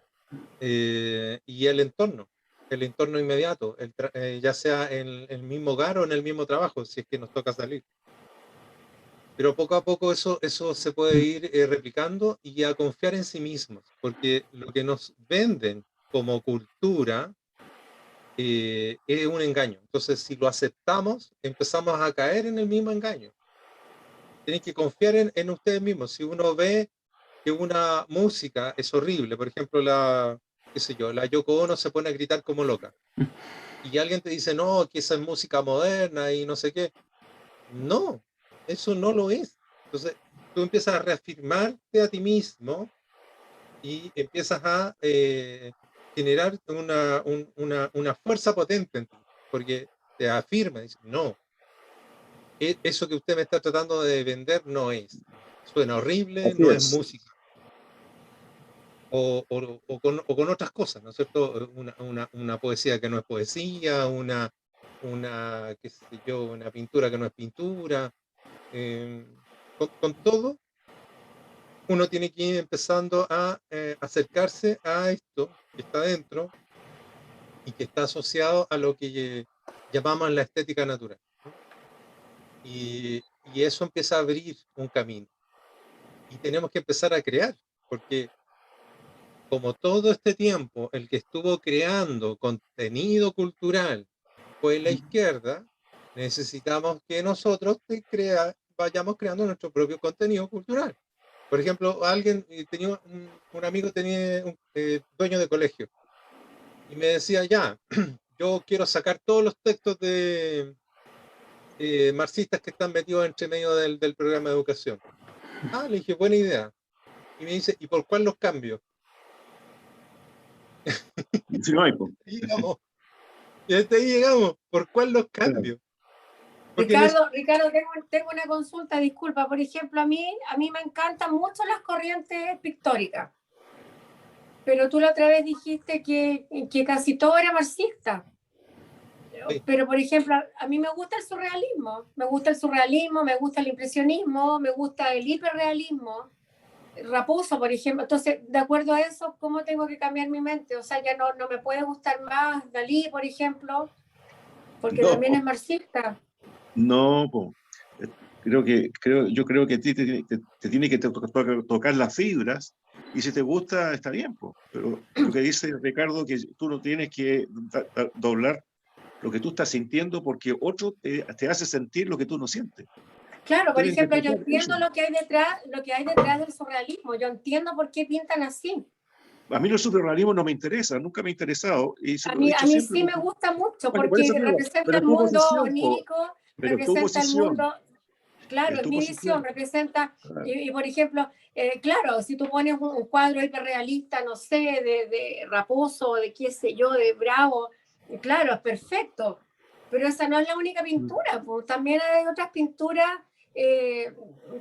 y el entorno inmediato, ya sea en el mismo hogar o en el mismo trabajo, si es que nos toca salir. Pero poco a poco eso se puede ir replicando, y a confiar en sí mismos, porque lo que nos venden como cultura es un engaño. Entonces, si lo aceptamos, empezamos a caer en el mismo engaño. Tienen que confiar en ustedes mismos. Si uno ve que una música es horrible, por ejemplo, qué sé yo, la Yoko Ono se pone a gritar como loca, y alguien te dice, no, que esa es música moderna y no sé qué. No, eso no lo es. Entonces, tú empiezas a reafirmarte a ti mismo y empiezas a generar una fuerza potente en ti, porque te afirma, dice, no, eso que usted me está tratando de vender no es. Suena horrible, Así no es es. música. O con otras cosas, ¿no es cierto? Una poesía que no es poesía, qué sé yo, una pintura que no es pintura. Con todo, uno tiene que ir empezando a acercarse a esto que está dentro y que está asociado a lo que llamamos la estética natural, ¿no? Y eso empieza a abrir un camino. Y tenemos que empezar a crear, porque como todo este tiempo, el que estuvo creando contenido cultural fue la izquierda, necesitamos que nosotros vayamos creando nuestro propio contenido cultural. Por ejemplo, tenía un amigo, tenía un dueño de colegio, y me decía, ya, yo quiero sacar todos los textos de marxistas que están metidos entre medio del programa de educación. Ah, le dije, buena idea. Y me dice, ¿y por cuál los cambio? Si no hay, pues. Y llegamos, y hasta ahí llegamos, ¿por cuál los Claro. cambio? Porque en Ricardo, tengo una consulta, disculpa. Por ejemplo, a mí me encantan mucho las corrientes pictóricas, pero tú la otra vez dijiste que casi todo era marxista. Sí. Pero, por ejemplo, a mí me gusta el surrealismo, me gusta el impresionismo, me gusta el hiperrealismo. Raposo, por ejemplo. Entonces, de acuerdo a eso, ¿cómo tengo que cambiar mi mente? O sea, ya no me puede gustar más Dalí, por ejemplo, porque No, también es marxista. no, po. Yo creo que a ti te tiene que tocar las fibras y si te gusta, está bien, po. Pero lo que dice Ricardo, que tú no tienes que doblar lo que tú estás sintiendo porque otro te hace sentir lo que tú no sientes. Claro, por Debe ejemplo, yo interpretar entiendo eso. lo que hay detrás del surrealismo. Yo entiendo por qué pintan así. A mí el surrealismo no me interesa, nunca me ha interesado y se lo he A dicho mí siempre. sí me gusta mucho Bueno, por eso porque digo, representa pero el tu mundo posición, po, onírico, pero tu representa el posición, mundo, claro, es es tu mi visión, posición. representa, Ah, por ejemplo, claro, si tú pones un cuadro hiperrealista, no sé, de Raposo, de qué sé yo, de Bravo, claro, es perfecto, pero esa no es la única pintura, pues también hay otras pinturas eh,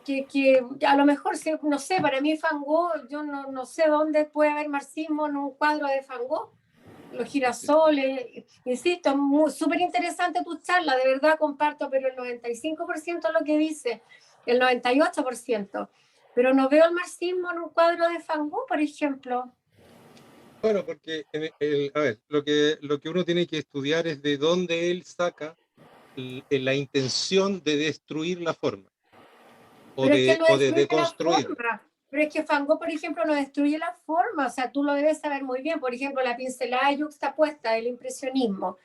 que a lo mejor, no sé, para mí Van Gogh, yo no sé dónde puede haber marxismo en un cuadro de Van Gogh. Los girasoles, insisto, súper interesante tu charla, de verdad comparto, pero el 95% lo que dice, el 98%, pero no veo el marxismo en un cuadro de Van Gogh, por ejemplo. Bueno, porque a ver, lo que uno tiene que estudiar es de dónde él saca la intención de destruir la forma Pero es que él no o de destruye la deconstruirla. forma, pero es que Van Gogh, por ejemplo, no destruye la forma, o sea, tú lo debes saber muy bien, por ejemplo, la pincelada yuxtapuesta del impresionismo,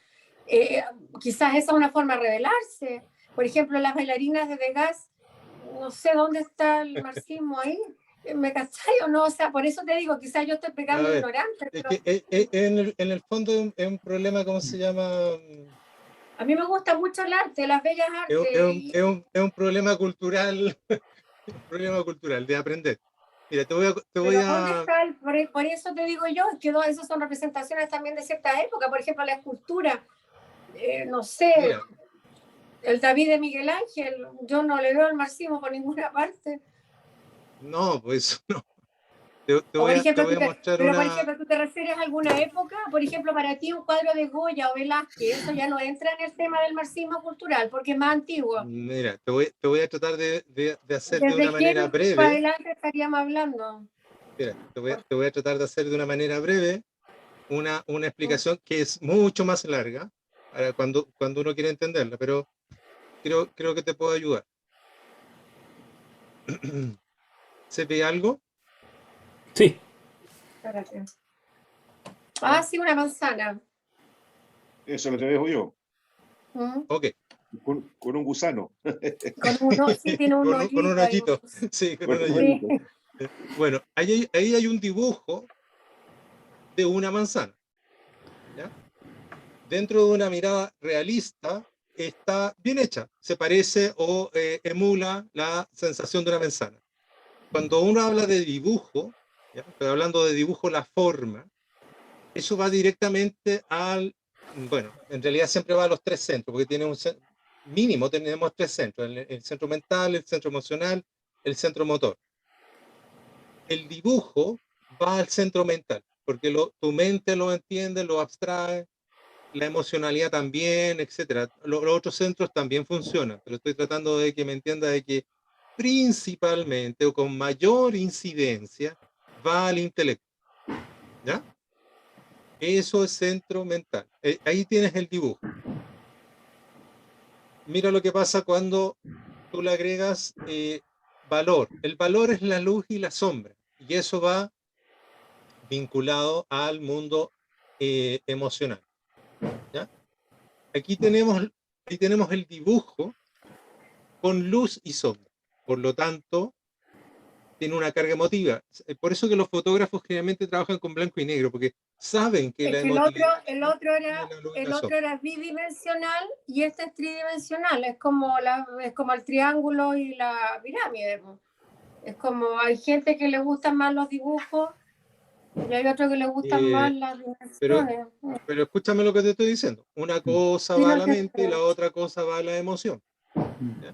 eh, quizás esa es una forma de revelarse, por ejemplo, las bailarinas de Degas, no sé dónde está el marxismo ahí, ¿me cachai o no? O sea, por eso te digo, quizás yo estoy A pecando ver, ignorante, es pero que en el fondo es un problema, ¿cómo se llama? a mí me gusta mucho el arte, las bellas artes, Es un problema cultural, un problema cultural de aprender. Mira, te voy pero ¿dónde a, está por eso te digo yo, que esas son representaciones también de cierta época, por ejemplo, la escultura, no sé, mira, el David de Miguel Ángel, yo no le veo el marxismo por ninguna parte. no, pues no. O por Te ejemplo, voy a mostrar pero por una, ejemplo, ¿tú te refieres a alguna época? Por ejemplo, para ti un cuadro de Goya o Velázquez, eso ya no entra en el tema del marxismo cultural, porque es más antiguo. mira, te voy a tratar de hacer de una ¿Desde qué manera tiempo para breve, adelante estaríamos hablando? mira, te voy a tratar de hacer de una manera breve una explicación que es mucho más larga para cuando uno quiere entenderla, pero creo que te puedo ayudar. ¿Se ve algo? Sí, Espérate. Ah, sí, una manzana. eso es lo que dejo yo, ¿Mm? Ok. con un gusano. Con uno, sí, tiene un Con un hoyito ahí. hoyito. Sí, con un Bueno, hoyito. Sí. bonito. Bueno, ahí hay un dibujo de una manzana, ¿ya? Dentro de una mirada realista, está bien hecha. Se parece o emula la sensación de una manzana. Cuando uno habla de dibujo, ¿ya? Estoy hablando de dibujo, la forma, eso va directamente al, bueno, en realidad siempre va a los tres centros, porque tiene mínimo tenemos tres centros, el centro mental, el centro emocional, el centro motor. El dibujo va al centro mental, porque tu mente lo entiende, lo abstrae, la emocionalidad también, etcétera. Los otros centros también funcionan, pero estoy tratando de que me entienda de que principalmente o con mayor incidencia va al intelecto, ¿ya? Eso es centro mental. Ahí tienes el dibujo. Mira lo que pasa cuando tú le agregas valor. El valor es la luz y la sombra, y eso va vinculado al mundo emocional, ¿ya? Aquí tenemos el dibujo con luz y sombra. Por lo tanto, tiene una carga emotiva. Por eso que los fotógrafos generalmente trabajan con blanco y negro, porque saben que Es la que emotividad tiene la luz y el la sombra. otro era bidimensional y este es tridimensional, es como el triángulo y la pirámide. Es como hay gente que le gustan más los dibujos y hay otros que le gustan más Eh, las pero, dimensiones. pero escúchame lo que te estoy diciendo. Una cosa Sí, va a no la te mente y la creo. otra cosa va a la emoción, ¿ya?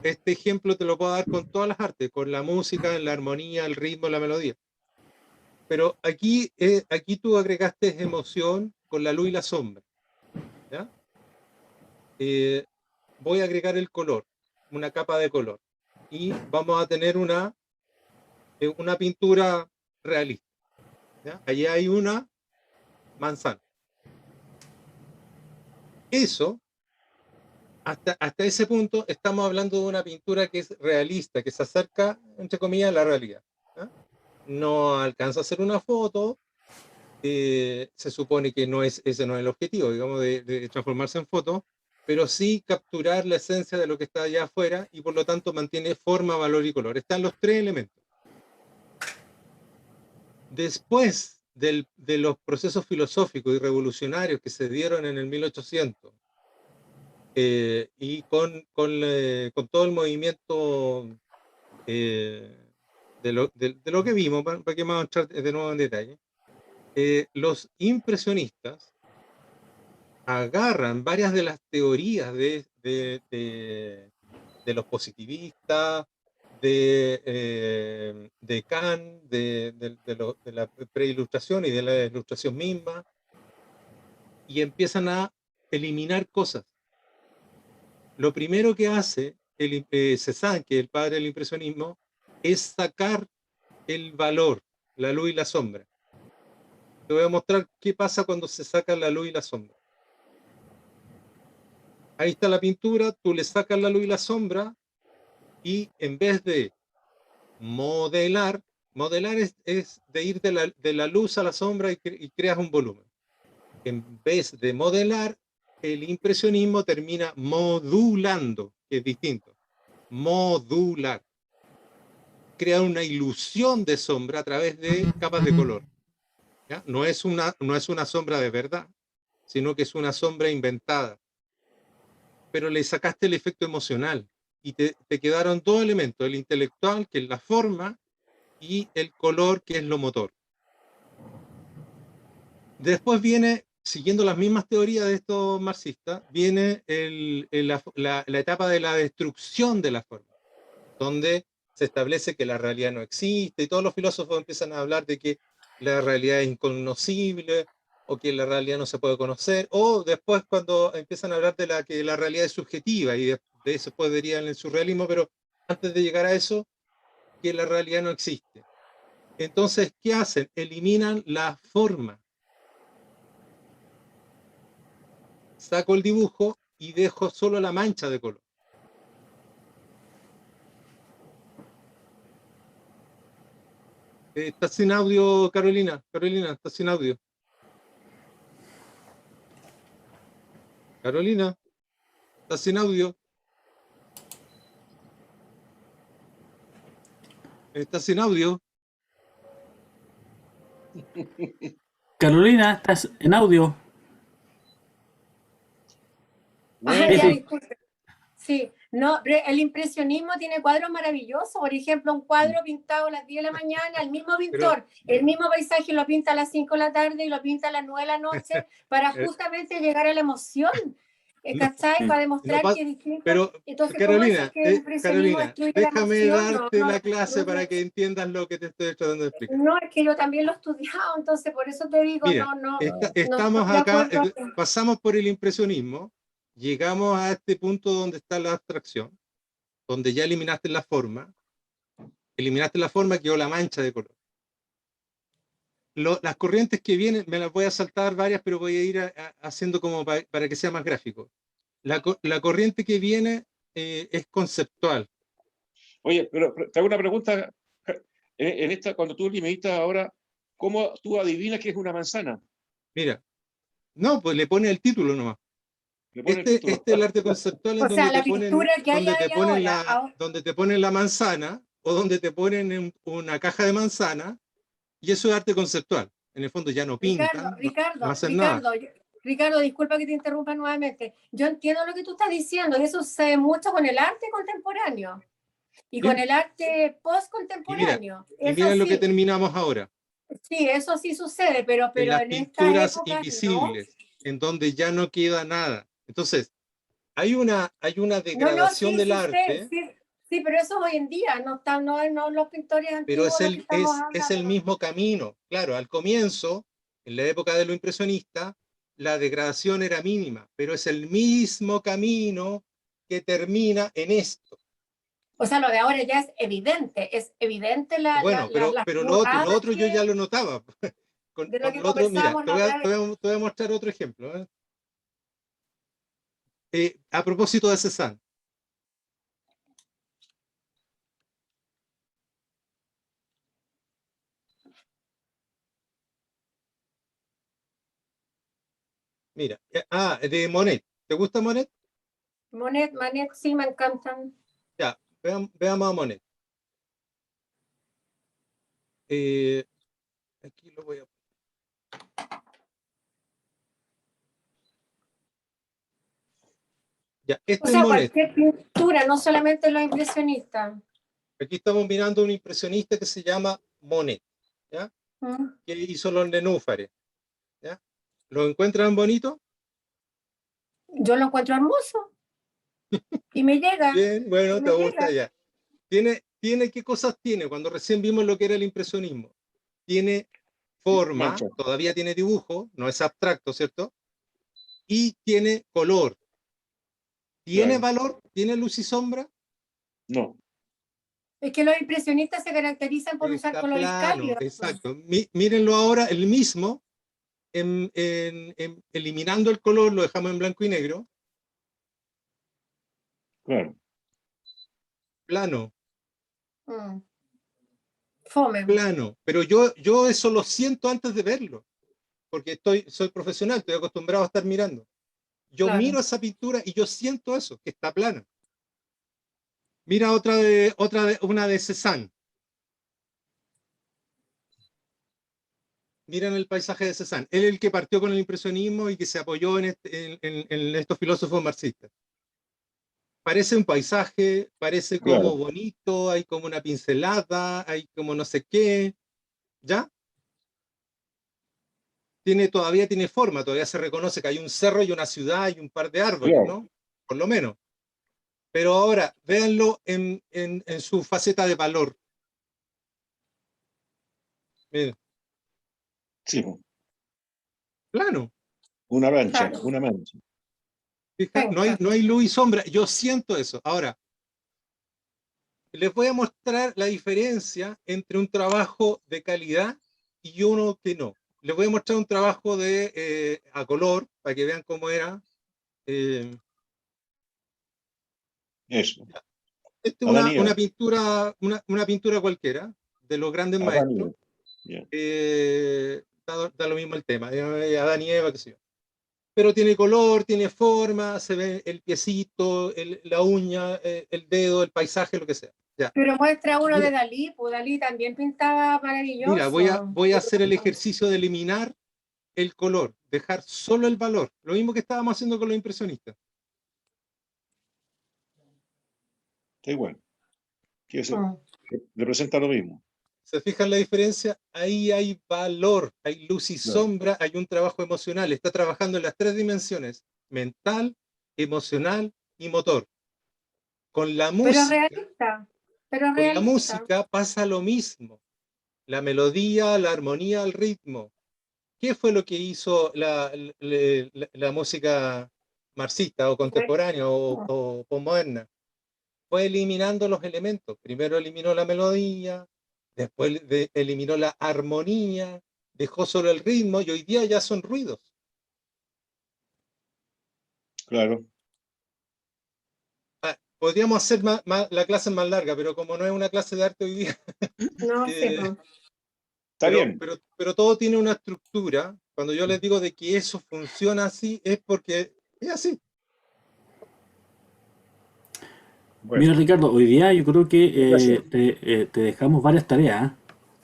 Este ejemplo te lo puedo dar con todas las artes, con la música, la armonía, el ritmo, la melodía. Pero aquí tú agregaste emoción con la luz y la sombra, ¿ya? Voy a agregar el color, una capa de color. Y vamos a tener una una pintura realista. ¿Ya? Allí hay una manzana. Eso, hasta ese punto, estamos hablando de una pintura que es realista, que se acerca, entre comillas, a la realidad. ¿Ya? No alcanza a ser una foto, se supone que ese no es el objetivo, digamos, de transformarse en foto, pero sí capturar la esencia de lo que está allá afuera y por lo tanto mantiene forma, valor y color. Están los tres elementos. Después de los procesos filosóficos y revolucionarios que se dieron en el 1800, y con todo el movimiento de lo que vimos, para que vamos a entrar de nuevo en detalle, los impresionistas agarran varias de las teorías de los positivistas, de Kant, de la preilustración y de la ilustración misma, y empiezan a eliminar cosas. Lo primero que hace Cézanne, que es el padre del impresionismo, es sacar el valor, la luz y la sombra. Te voy a mostrar qué pasa cuando se saca la luz y la sombra. Ahí está la pintura, tú le sacas la luz y la sombra, y en vez de modelar es de ir de la luz a la sombra y creas un volumen. En vez de modelar, el impresionismo termina modulando, que es distinto. Modular. Crea una ilusión de sombra a través de capas de color. ¿Ya? No es una sombra de verdad, sino que es una sombra inventada. Pero le sacaste el efecto emocional y te quedaron dos elementos, el intelectual, que es la forma, y el color, que es lo motor. Después viene, siguiendo las mismas teorías de estos marxistas, viene la etapa de la destrucción de la forma, donde se establece que la realidad no existe, y todos los filósofos empiezan a hablar de que la realidad es incognoscible, o que la realidad no se puede conocer, o después cuando empiezan a hablar de que la realidad es subjetiva, y de eso podrían el surrealismo, pero antes de llegar a eso, que la realidad no existe. Entonces, ¿qué hacen? Eliminan la forma. Saco el dibujo y dejo solo la mancha de color. ¿Estás sin audio, Carolina? Carolina, estás sin audio. Carolina, estás sin audio. Estás sin audio. Carolina, estás en audio. Ah, ya, Eso. disculpe. Sí, no, el impresionismo tiene cuadros maravillosos. Por ejemplo, un cuadro pintado a las 10 de la mañana, el mismo pintor, el mismo paisaje lo pinta a las 5 de la tarde y lo pinta a las 9 de la noche para justamente llegar a la emoción. ¿Cachai? Para demostrar que es distinto. Pero, Entonces, ¿cómo es Carolina, que el impresionismo destruye la déjame emoción? darte la clase no, para que entiendas lo que te estoy tratando de explicar. no, es que yo también lo he estudiado, entonces por eso te digo, Mira, no estamos estoy de acá, acuerdo. pasamos por el impresionismo, llegamos a este punto donde está la abstracción, donde ya eliminaste la forma, quedó la mancha de color. Las corrientes que vienen, me las voy a saltar varias, pero voy a ir haciendo como para que sea más gráfico. La corriente que viene es conceptual. Oye, pero te hago una pregunta. En esta, cuando tú limitas ahora, ¿cómo tú adivinas que es una manzana? Mira, no, pues le pone el título nomás. Le pone el Este título. es el arte conceptual en O sea, donde la pintura que hay ahí ahora. donde te ponen la manzana, o donde te ponen una caja de manzana, y eso es arte conceptual. En el fondo ya no pintan, no hacen nada. Ricardo, disculpa que te interrumpa nuevamente. Yo entiendo lo que tú estás diciendo, y eso sucede mucho con el arte contemporáneo y con ¿Sí? el arte Y postcontemporáneo. mira lo que terminamos ahora. Sí, eso sí sucede, pero En las en esta pinturas época no. invisibles, en donde ya no queda nada. Entonces, hay una No, degradación sí del sucede, arte, sí, pero eso hoy en día, no los pintores pero antiguos lo que estamos es el hablando. mismo camino. Claro, al comienzo, en la época de lo impresionista, la degradación era mínima, pero es el mismo camino que termina en esto. O sea, lo de ahora ya es evidente Bueno, las pero lo burradas otro yo que- ya lo notaba. de lo que Lo otro, mira, conversábamos la otra vez. te voy a mostrar otro ejemplo. A propósito de Cézanne. Mira, de Monet. ¿Te gusta Monet? Manet, sí, me encantan. Ya, veamos a Monet. Aquí lo voy a... Ya, O este es sea, Monet. cualquier pintura, no solamente los impresionistas. Aquí estamos mirando a un impresionista que se llama Monet, ¿ya? Mm. Que hizo los nenúfares, ¿ya? ¿Lo encuentran bonito? Yo lo encuentro hermoso. Y me llega. Bien, bueno, y te me gusta llega. ya. ¿Qué cosas tiene? Cuando recién vimos lo que era el impresionismo. Tiene forma, Mancha. todavía tiene dibujo, no es abstracto, ¿cierto? Y tiene color. ¿Tiene Claro. valor? ¿Tiene luz y sombra? No, Es que los impresionistas se caracterizan por usar Está colores plano, cálidos. exacto. Mírenlo ahora, el mismo, eliminando el color, lo dejamos en blanco y negro, claro. plano, Mm. Fome. plano. Pero yo eso lo siento antes de verlo, porque soy profesional, estoy acostumbrado a estar mirando. Yo Claro. miro esa pintura y yo siento eso, que está plana. Mira una de Cézanne. Miren el paisaje de Cézanne. Él es el que partió con el impresionismo y que se apoyó en estos filósofos marxistas. Parece un paisaje, parece como Claro. bonito, hay como una pincelada, hay como no sé qué, ¿ya? Todavía tiene forma, todavía se reconoce que hay un cerro y una ciudad y un par de árboles, Claro. ¿no? Por lo menos. Pero ahora, véanlo en su faceta de valor. Miren, Sí, po. plano. Una mancha, Claro. una mancha. Fija, no hay luz y sombra. Yo siento eso. Ahora, les voy a mostrar la diferencia entre un trabajo de calidad y uno que no. Les voy a mostrar un trabajo a color, para que vean cómo era. Eso. Esta es Adán y Eva. una pintura cualquiera, de los grandes Adán y maestros. Eva. Ya. Da lo mismo el tema, Adán y Eva, qué sé yo. Pero tiene color, tiene forma, se ve el piecito, la uña, el dedo, el paisaje, lo que sea. Ya. Pero muestra uno Mira, de Dalí, pues Dalí también pintaba mira, maravilloso. voy a hacer el ejercicio de eliminar el color, dejar solo el valor. Lo mismo que estábamos haciendo con los impresionistas. Está igual. Que Mm. representa lo mismo. ¿Se fijan la diferencia? Ahí hay valor, hay luz y Claro. sombra, hay un trabajo emocional. Está trabajando en las tres dimensiones: mental, emocional y motor. Con la Pero música, realista. Pero realista. pasa lo mismo. La melodía, la armonía, el ritmo. ¿Qué fue lo que hizo la música marxista o contemporánea o postmoderna? Fue eliminando los elementos. Primero eliminó la melodía, después eliminó la armonía, dejó solo el ritmo y hoy día ya son ruidos. Claro. Podríamos hacer la clase más larga, pero como no es una clase de arte hoy día, No sé. eh, Está bien. pero todo tiene una estructura. Cuando yo les digo de que eso funciona así, es porque es así. Bueno, Mira, Ricardo, hoy día yo creo que gracias. te dejamos varias tareas.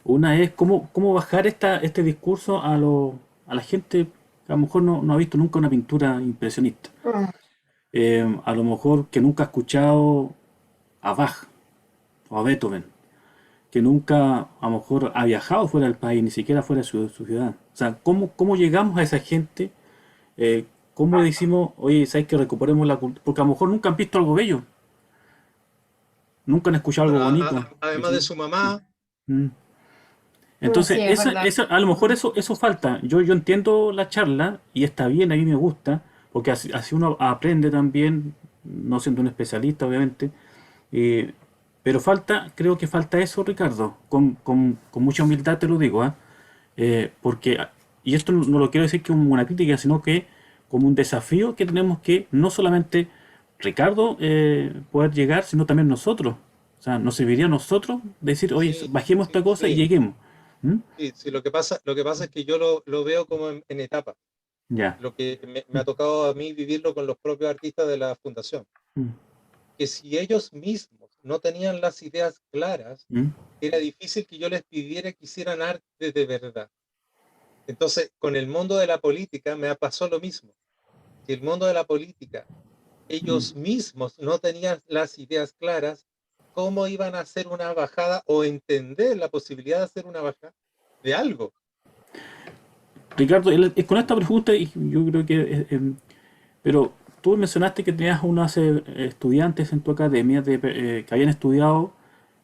Una es cómo bajar este discurso a la gente que a lo mejor no ha visto nunca una pintura impresionista. Mm. A lo mejor que nunca ha escuchado a Bach o a Beethoven, que nunca a lo mejor ha viajado fuera del país, ni siquiera fuera de su ciudad. O sea, ¿cómo llegamos a esa gente? ¿Cómo decimos, oye, ¿sabes que recuperemos la cultura? Porque a lo mejor nunca han visto algo bello, nunca han escuchado algo bonito. Además de su mamá, Mm. Entonces, Sí, es verdad. a lo mejor eso falta. Yo entiendo la charla y está bien, a mí me gusta, porque así uno aprende también, no siendo un especialista, obviamente. Pero creo que falta eso, Ricardo, con mucha humildad te lo digo, ¿ah? Porque, y esto no lo quiero decir como una crítica, sino que como un desafío que tenemos que, no solamente Ricardo poder llegar, sino también nosotros. O sea, nos serviría a nosotros decir, oye, Sí, bajemos esta sí, cosa y sí, lleguemos. ¿Mm? sí, sí, lo que pasa es que yo lo veo como en etapas. Ya. Lo que me ha tocado a mí vivirlo con los propios artistas de la fundación, Mm. que si ellos mismos no tenían las ideas claras, Mm. era difícil que yo les pidiera que hicieran arte de verdad. Entonces, con el mundo de la política me pasó lo mismo. Si el mundo de la política, ellos Mm. mismos no tenían las ideas claras, ¿cómo iban a hacer una bajada o entender la posibilidad de hacer una bajada de algo? Ricardo, con esta pregunta, y yo creo que pero tú mencionaste que tenías unos estudiantes en tu academia que habían estudiado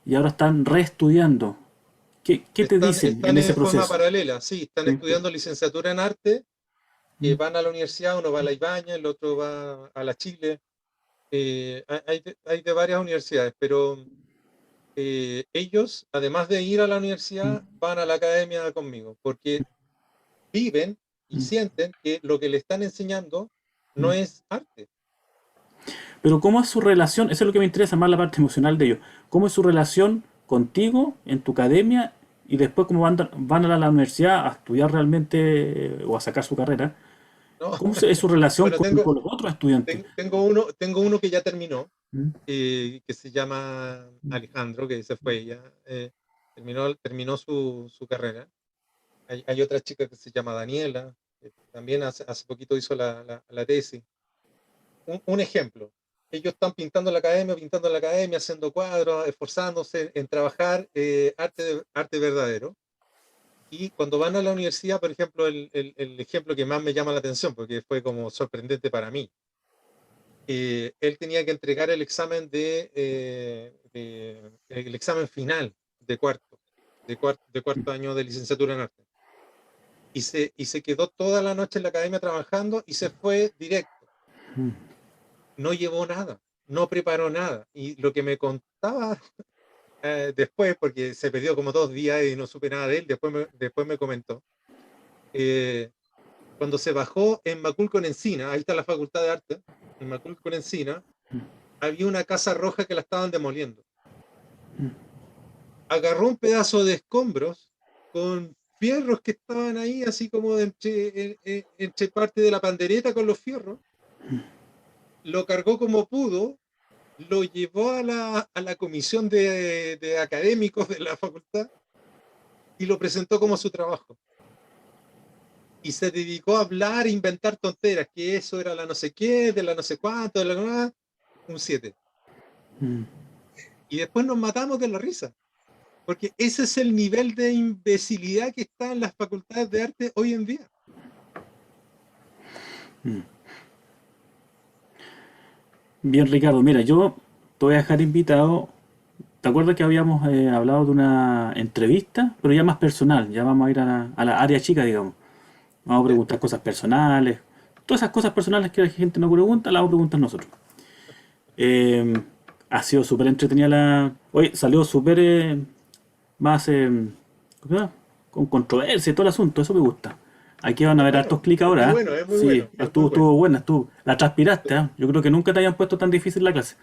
y ahora están reestudiando. ¿Qué te dicen en Están ese en forma proceso? paralela, sí, están Sí. estudiando licenciatura en arte, Mm. van a la universidad, uno va a la Ibañez, el otro va a la Chile, hay de varias universidades, pero ellos, además de ir a la Mm. universidad, van a la academia conmigo, porque viven y Mm. sienten que lo que le están enseñando no Mm. es arte. Pero ¿cómo es su relación? Eso es lo que me interesa más, la parte emocional de ellos. ¿Cómo es su relación contigo en tu academia y después cómo van a la universidad a estudiar realmente o a sacar su carrera? ¿No? ¿Cómo es su relación Bueno, con los otros estudiantes? tengo uno que ya terminó, Mm. que se llama Alejandro, que se fue ya, terminó su carrera. Hay otra chica que se llama Daniela, que también hace poquito hizo la tesis. Un ejemplo, ellos están pintando la academia, haciendo cuadros, esforzándose en trabajar arte verdadero. Y cuando van a la universidad, por ejemplo, el ejemplo que más me llama la atención, porque fue como sorprendente para mí, él tenía que entregar el examen el examen final de cuarto año de licenciatura en arte. Y se quedó toda la noche en la academia trabajando y se fue directo. Mm. No llevó nada, no preparó nada. Y lo que me contaba después, porque se perdió como 2 días y no supe nada de él, después me comentó, cuando se bajó en Macul con Encina, ahí está la Facultad de Arte, en Macul con Encina, había una casa roja que la estaban demoliendo. Agarró un pedazo de escombros con fierros que estaban ahí, así como entre parte de la pandereta con los fierros, lo cargó como pudo, lo llevó a la comisión de académicos de la facultad y lo presentó como su trabajo. Y se dedicó a hablar e inventar tonteras, que eso era la no sé qué, de la no sé cuánto, de la nada, un 7. Mm. Y después nos matamos de la risa, porque ese es el nivel de imbecilidad que está en las facultades de arte hoy en día. Mm. Bien, Ricardo, mira, yo te voy a dejar invitado. ¿Te acuerdas que habíamos hablado de una entrevista? Pero ya más personal, ya vamos a ir a la área chica, digamos. Vamos a ¿Ya? preguntar cosas personales. Todas esas cosas personales que la gente no pregunta, las vamos a preguntar nosotros. Eh, ha sido súper entretenida la... Oye, salió súper más... ¿cómo se llama? Con controversia y todo el asunto, eso me gusta. Aquí van a Es ver hartos bueno, clics es muy ahora, ¿eh? bueno, es muy Sí, bueno, es muy bueno. estuvo buena, estuvo. La transpiraste, ¿eh? Yo creo que nunca te hayan puesto tan difícil la clase.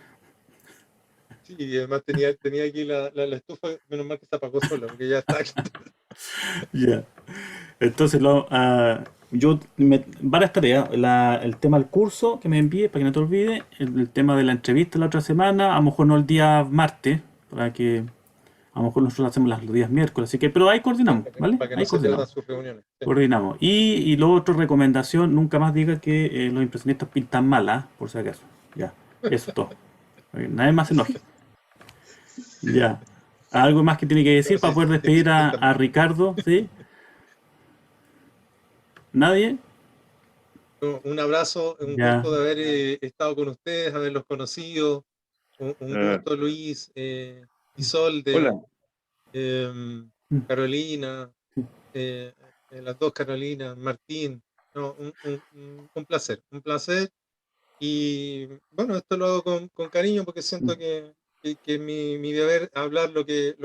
Sí, y además tenía aquí la estufa, menos mal que se apagó sola, porque ya está. Ya. Entonces, varias tareas. El tema del curso que me envíe, para que no te olvides. El tema de la entrevista la otra semana. A lo mejor no el día martes, para que a lo mejor nosotros lo hacemos los días miércoles. Así que, pero ahí Sí, coordinamos, ¿vale? para que no Ahí se pierdan coordinamos. sus reuniones. Sí. Coordinamos. Y lo otro, recomendación, nunca más diga que los impresionistas pintan mal, ¿ah? Por si acaso. Ya. Eso es todo. Nadie más se enoje. Ya. ¿Algo más que tiene que No, decir para sí, poder sí, sí, despedir pintan a mal. Ricardo? ¿Sí? ¿Nadie? Un abrazo, un Ya. gusto de haber estado con ustedes, haberlos conocido. Un Ah, gusto, Luis, hola, Isolde, em, Mm. Carolina, las dos Carolinas, Martín. No, un placer, un placer. Y bueno, esto lo hago con cariño porque Mm. siento que que mi deber hablar lo que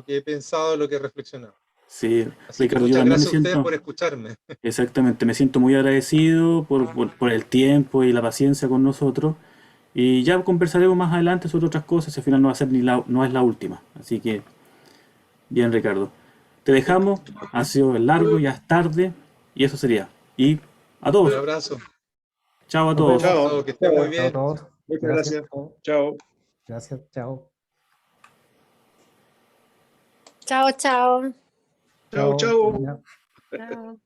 he pensado, lo que he reflexionado. Sí, Así que Ricardo, yo muchas también me gracias a ustedes siento, por escucharme. exactamente, me siento muy agradecido por el tiempo y la paciencia con nosotros. Y ya conversaremos más adelante sobre otras cosas, al final no va a ser no es la última. Así que, bien, Ricardo. Te dejamos, ha sido largo, ya es tarde, y eso sería. Y a Un todos, abrazo. chao a Nos todos. vemos. Chao, Que estén muy chao. Chao a bien. todos. Muchas Gracias. gracias. Chao. Chao. Gracias. Chao. Chao, chao. Chao, Chao. chao. Karina. Chao.